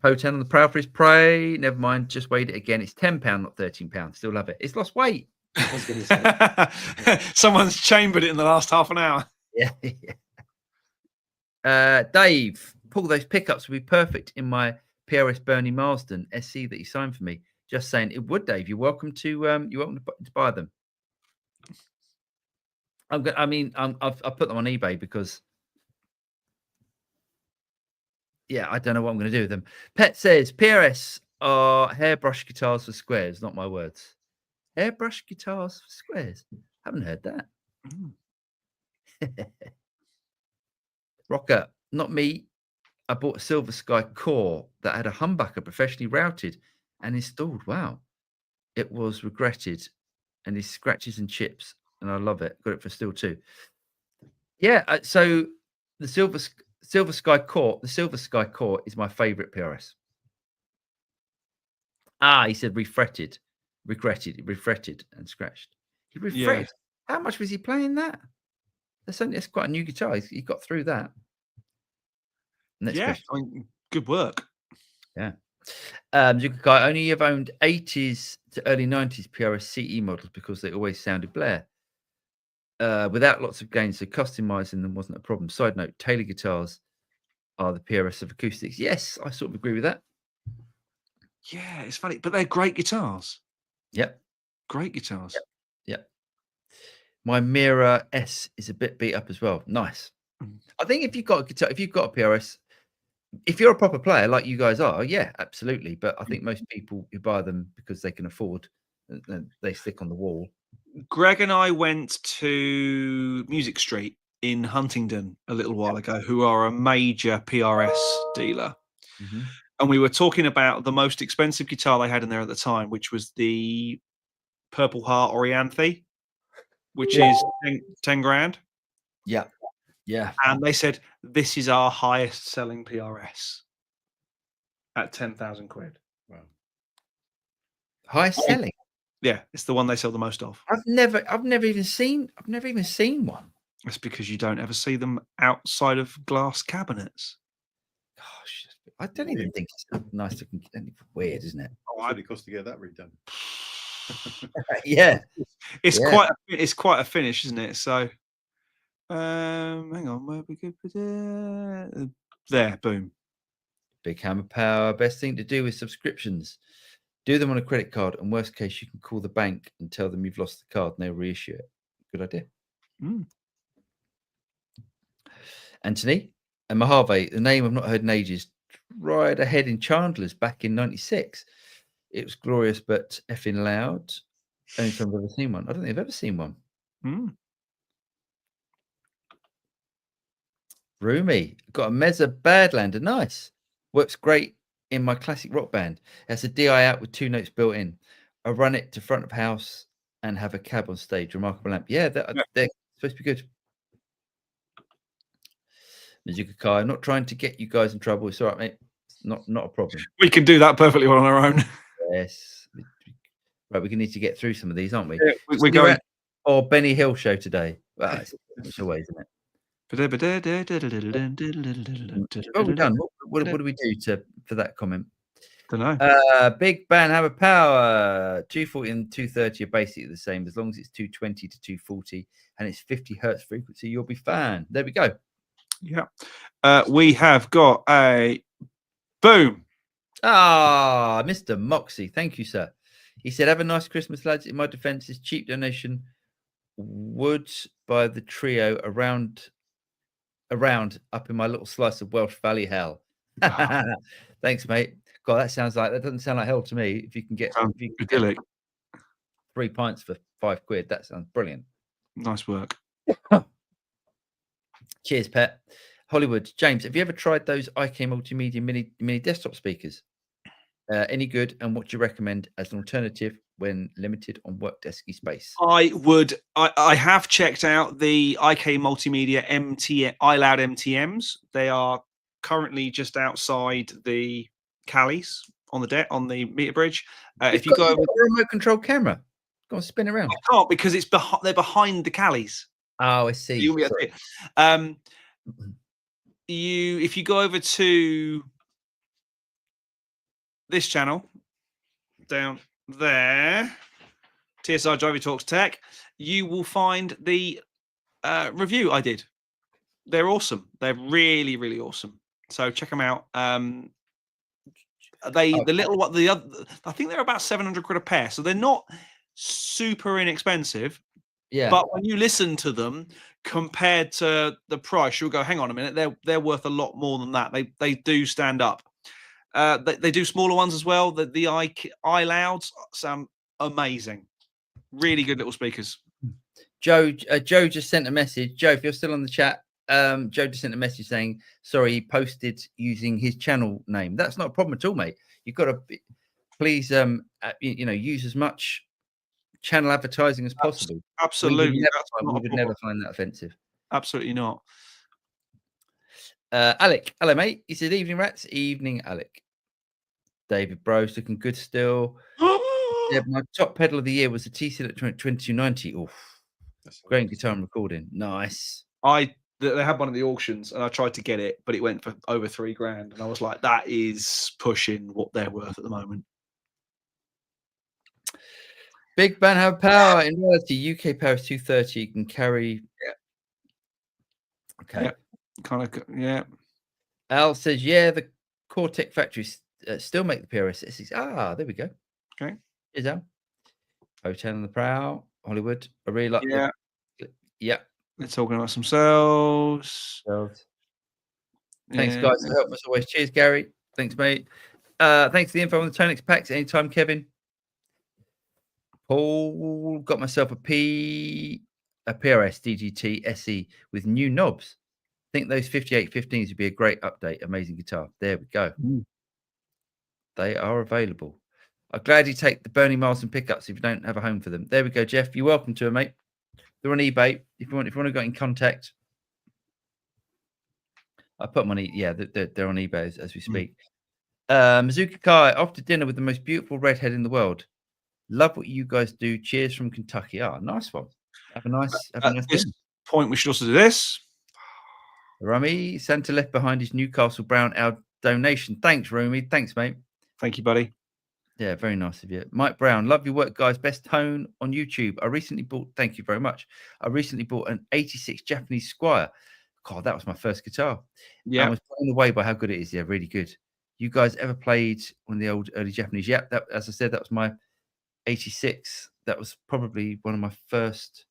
Potan on the proud for his prey. Never mind. Just weighed it again. It's £10, not £13. Still love it. It's lost weight. I was going to say. Someone's chambered it in the last half an hour. Yeah. Dave, Paul, those pickups would be perfect in my PRS Bernie Marsden SC that you signed for me. Just saying it would, Dave. You're welcome to buy them. I've put them on eBay because I don't know what I'm going to do with them. Pet says PRS are hairbrush guitars for squares, not my words. Hairbrush guitars for squares. Haven't heard that. Rocker, not me. I bought a Silver Sky Core that had a humbucker professionally routed and installed. Wow. It was regretted and these scratches and chips, and I love it. Got it for Steel 2. Yeah, so the Silver Sky Core is my favorite PRS. He said regretted and scratched. He refretted. Yeah. How much was he playing that? That's quite a new guitar. He got through that. Good work. Yeah. I only have owned 80s to early 90s PRS CE models because they always sounded Blair. Without lots of gains, so customizing them wasn't a problem. Side note, Taylor guitars are the PRS of acoustics. Yes, I sort of agree with that. Yeah, it's funny, but they're great guitars. Yep. Great guitars. Yep. My Mira S is a bit beat up as well. Nice. I think if you've got a guitar, if you've got a PRS, if you're a proper player like you guys are, yeah, absolutely. But I think most people who buy them because they can afford, they stick on the wall. Greg and I went to Music Street in Huntingdon a little while ago, who are a major PRS dealer. Mm-hmm. And we were talking about the most expensive guitar they had in there at the time, which was the Purple Heart Orianthe, which is 10 grand. Yeah. Yeah. And they said, this is our highest selling PRS at 10,000 quid. Wow. Highest selling? Yeah, it's the one they sell the most of. I've never even seen one. That's because you don't ever see them outside of glass cabinets. Gosh, I don't even think it's nice looking. Weird, isn't it? Oh, what it cost to get that redone? Yeah, it's quite a finish, isn't it? So, hang on, where we go? There, boom. Big Hammer Power. Best thing to do with subscriptions: do them on a credit card, and worst case, you can call the bank and tell them you've lost the card, and they'll reissue it. Good idea. Anthony and Mojave, the name I've not heard in ages. Right ahead in Chandler's back in '96. It was glorious, but effing loud. Only time I've ever seen one. I don't think I've ever seen one. Roomy, got a Mezza Badlander. Nice. Works great in my classic rock band. It has a DI out with 2 notes built in. I run it to front of house and have a cab on stage. Remarkable amp. Yeah, they're supposed to be good. Mazuka Kai, I'm not trying to get you guys in trouble. It's all right, mate. It's not a problem. We can do that perfectly well on our own. Yes. Right, we need to get through some of these, aren't we? Yeah, we're going. Or Benny Hill show today. Well, it's always, isn't it? Well done. What do we do for that comment? Don't know. Big band have a power. 240 and 230 are basically the same. As long as it's 220 to 240 and it's 50 hertz frequency, you'll be fine. There we go. Yeah. We have got a boom. Ah, Mr. Moxie. Thank you, sir. He said, have a nice Christmas, lads. In my defense, this cheap donation would buy the trio around up in my little slice of Welsh Valley hell. Thanks, mate. God, that doesn't sound like hell to me. If you can get, idyllic. 3 pints for £5, that sounds brilliant. Nice work. Cheers, Pet. Hollywood. James, have you ever tried those IK Multimedia mini desktop speakers? Any good? And what do you recommend as an alternative when limited on work desky space? I have checked out the IK Multimedia iLoud MTMs. They are currently just outside the Callies on the meter bridge. If you go over the remote control camera, go on, spin around. I can't because they're behind the Callies. Oh, I see. If you go over to this channel down there, TSI Drivey Talks Tech, you will find the review I did. They're awesome. They're really, really awesome. So check them out. I think they're about 700 quid a pair. So they're not super inexpensive. Yeah. But when you listen to them compared to the price, you'll go, hang on a minute, they're worth a lot more than that. They do stand up. They do smaller ones as well. The iLouds sound amazing. Really good little speakers. Joe just sent a message. Joe, if you're still on the chat, Joe just sent a message saying, sorry, he posted using his channel name. That's not a problem at all, mate. You've got to please, use as much channel advertising as possible. Absolutely. We would never find that offensive. Absolutely not. Alec, hello, mate. He said, evening, rats. Evening, Alec. David Bros looking good still. Yeah, my top pedal of the year was the TC Electronic 2290. Oof. Great guitar and recording. Nice. They had one at the auctions and I tried to get it, but it went for over $3,000. And I was like, that is pushing what they're worth at the moment. Big band have power. In reality, UK power is 230. You can carry. Yeah. Okay. Yeah. Kind of. Yeah. Al says, yeah, the Cortec factories still make the PRS. Ah, there we go. Okay. Is Al. Hotel on the Prow, Hollywood. I really like. Yeah. Yeah. They're talking about some sales. Thanks, guys, for helping us always. Cheers, Gary. Thanks, mate. Thanks for the info on the Tonix packs. Anytime, Kevin. Paul, got myself a PRS DGT SE with new knobs. I think those 5815s would be a great update. Amazing guitar. There we go. They are available. I'd gladly take the Bernie Marsden pickups if you don't have a home for them. There we go, Jeff. You're welcome to them, mate. They're on eBay. If you want to get in contact, I put them on. They're on eBay as we speak. Mazuka Kai, after dinner with the most beautiful redhead in the world. Love what you guys do. Cheers from Kentucky. Ah, nice one. Have a nice this point. We should also do this. Rummy, Santa left behind his Newcastle Brown our donation. Thanks, Rumi. Thanks, mate. Thank you, buddy. Yeah, very nice of you. Mike Brown, love your work, guys. Best tone on YouTube. Thank you very much. I recently bought an 86 Japanese Squire. God, that was my first guitar. Yeah. I was blown away by how good it is. Yeah, really good. You guys ever played one of the old early Japanese? Yeah, that, as I said, that was my 86. That was probably one of my first.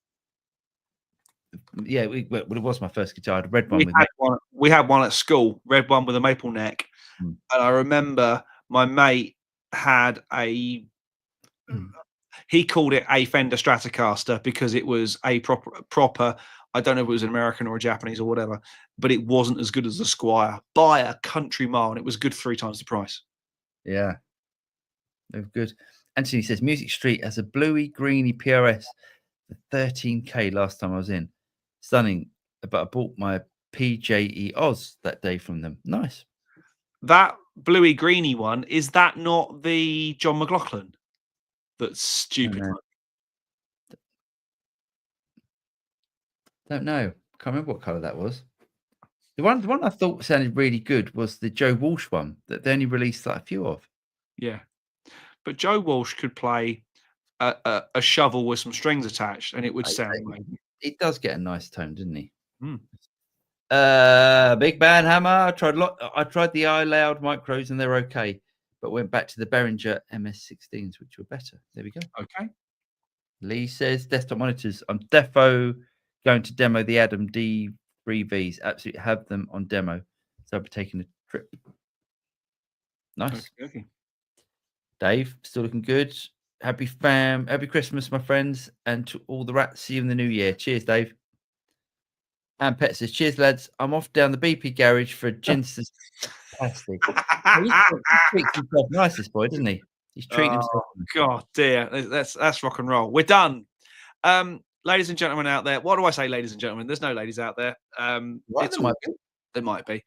Yeah, it was my first guitar. I had a red one. We had one at school, red one with a maple neck. And I remember my mate had he called it a Fender Stratocaster because it was a proper, I don't know if it was an American or a Japanese or whatever, but it wasn't as good as the Squire by a country mile, and it was good 3 times the price. Yeah, they were good. Anthony says Music Street has a bluey greeny PRS for 13k last time I was in. Stunning. But I bought my PJE Oz that day from them. Nice. That bluey greeny one, is that not the John McLaughlin? That's stupid. know. Don't know. Can't remember what colour that was. The one I thought sounded really good was the Joe Walsh one that they only released like a few of. Yeah. But Joe Walsh could play a shovel with some strings attached and it would sound amazing. He does get a nice tone, doesn't he? Mm. Big Band Hammer. I tried the iLoud micros and they're okay, but went back to the Behringer MS16s, which were better. There we go. Okay. Lee says desktop monitors. I'm defo going to demo the Adam D3Vs. Absolutely have them on demo. So I'll be taking a trip. Nice. Okay. Dave, still looking good. Happy Christmas, my friends, and to all the rats. See you in the new year. Cheers, Dave. And Pet says, cheers, lads. I'm off down the BP garage for Ginster's pasty. He treats himself nice, this boy, doesn't he? He's treating himself. God, dear. That's rock and roll. We're done. Ladies and gentlemen out there. What do I say, ladies and gentlemen? There's no ladies out there. There might be.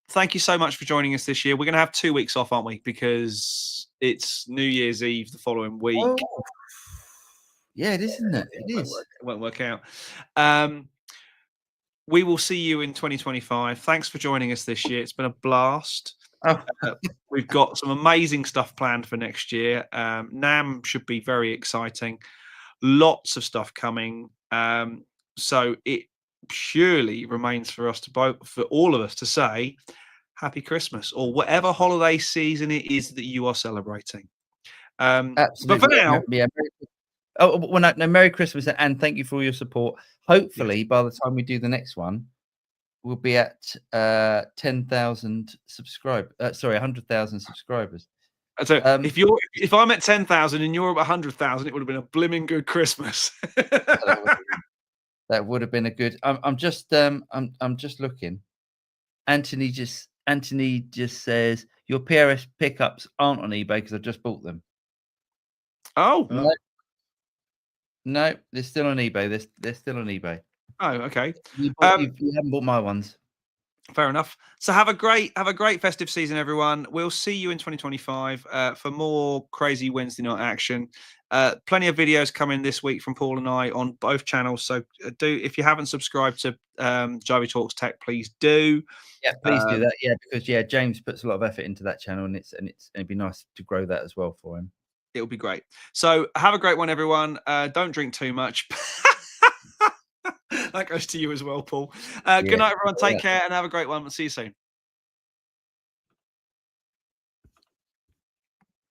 Thank you so much for joining us this year. We're going to have 2 weeks off, aren't we? Because it's New Year's Eve the following week. Oh. Yeah, it is, isn't it? It is. It won't work out. We will see you in 2025. Thanks for joining us this year. It's been a blast. Oh. We've got some amazing stuff planned for next year. NAMM should be very exciting. Lots of stuff coming. So it purely remains for all of us to say Happy Christmas or whatever holiday season it is that you are celebrating. Absolutely. But for now, Merry Christmas and thank you for all your support. Hopefully, by the time we do the next one, we'll be at 10,000 subscribers. 100,000 subscribers. So if I'm at 10,000 and you're at 100,000, it would have been a blimming good Christmas. That would have been a good. I'm just looking. Anthony just says your PRS pickups aren't on eBay because I just bought them. Oh no, they're still on eBay. They're still on eBay. Oh, okay. You haven't bought my ones. Fair enough. So have a great festive season, everyone. We'll see you in 2025 for more crazy Wednesday night action. Plenty of videos coming this week from Paul and I on both channels. So if you haven't subscribed to Jivey Talks Tech, please do. Yeah, please do that. Yeah, because James puts a lot of effort into that channel, and it'd be nice to grow that as well for him. It'll be great. So have a great one, everyone. Don't drink too much. That goes to you as well, Paul. Good night, everyone. Take care and have a great one. We'll see you soon.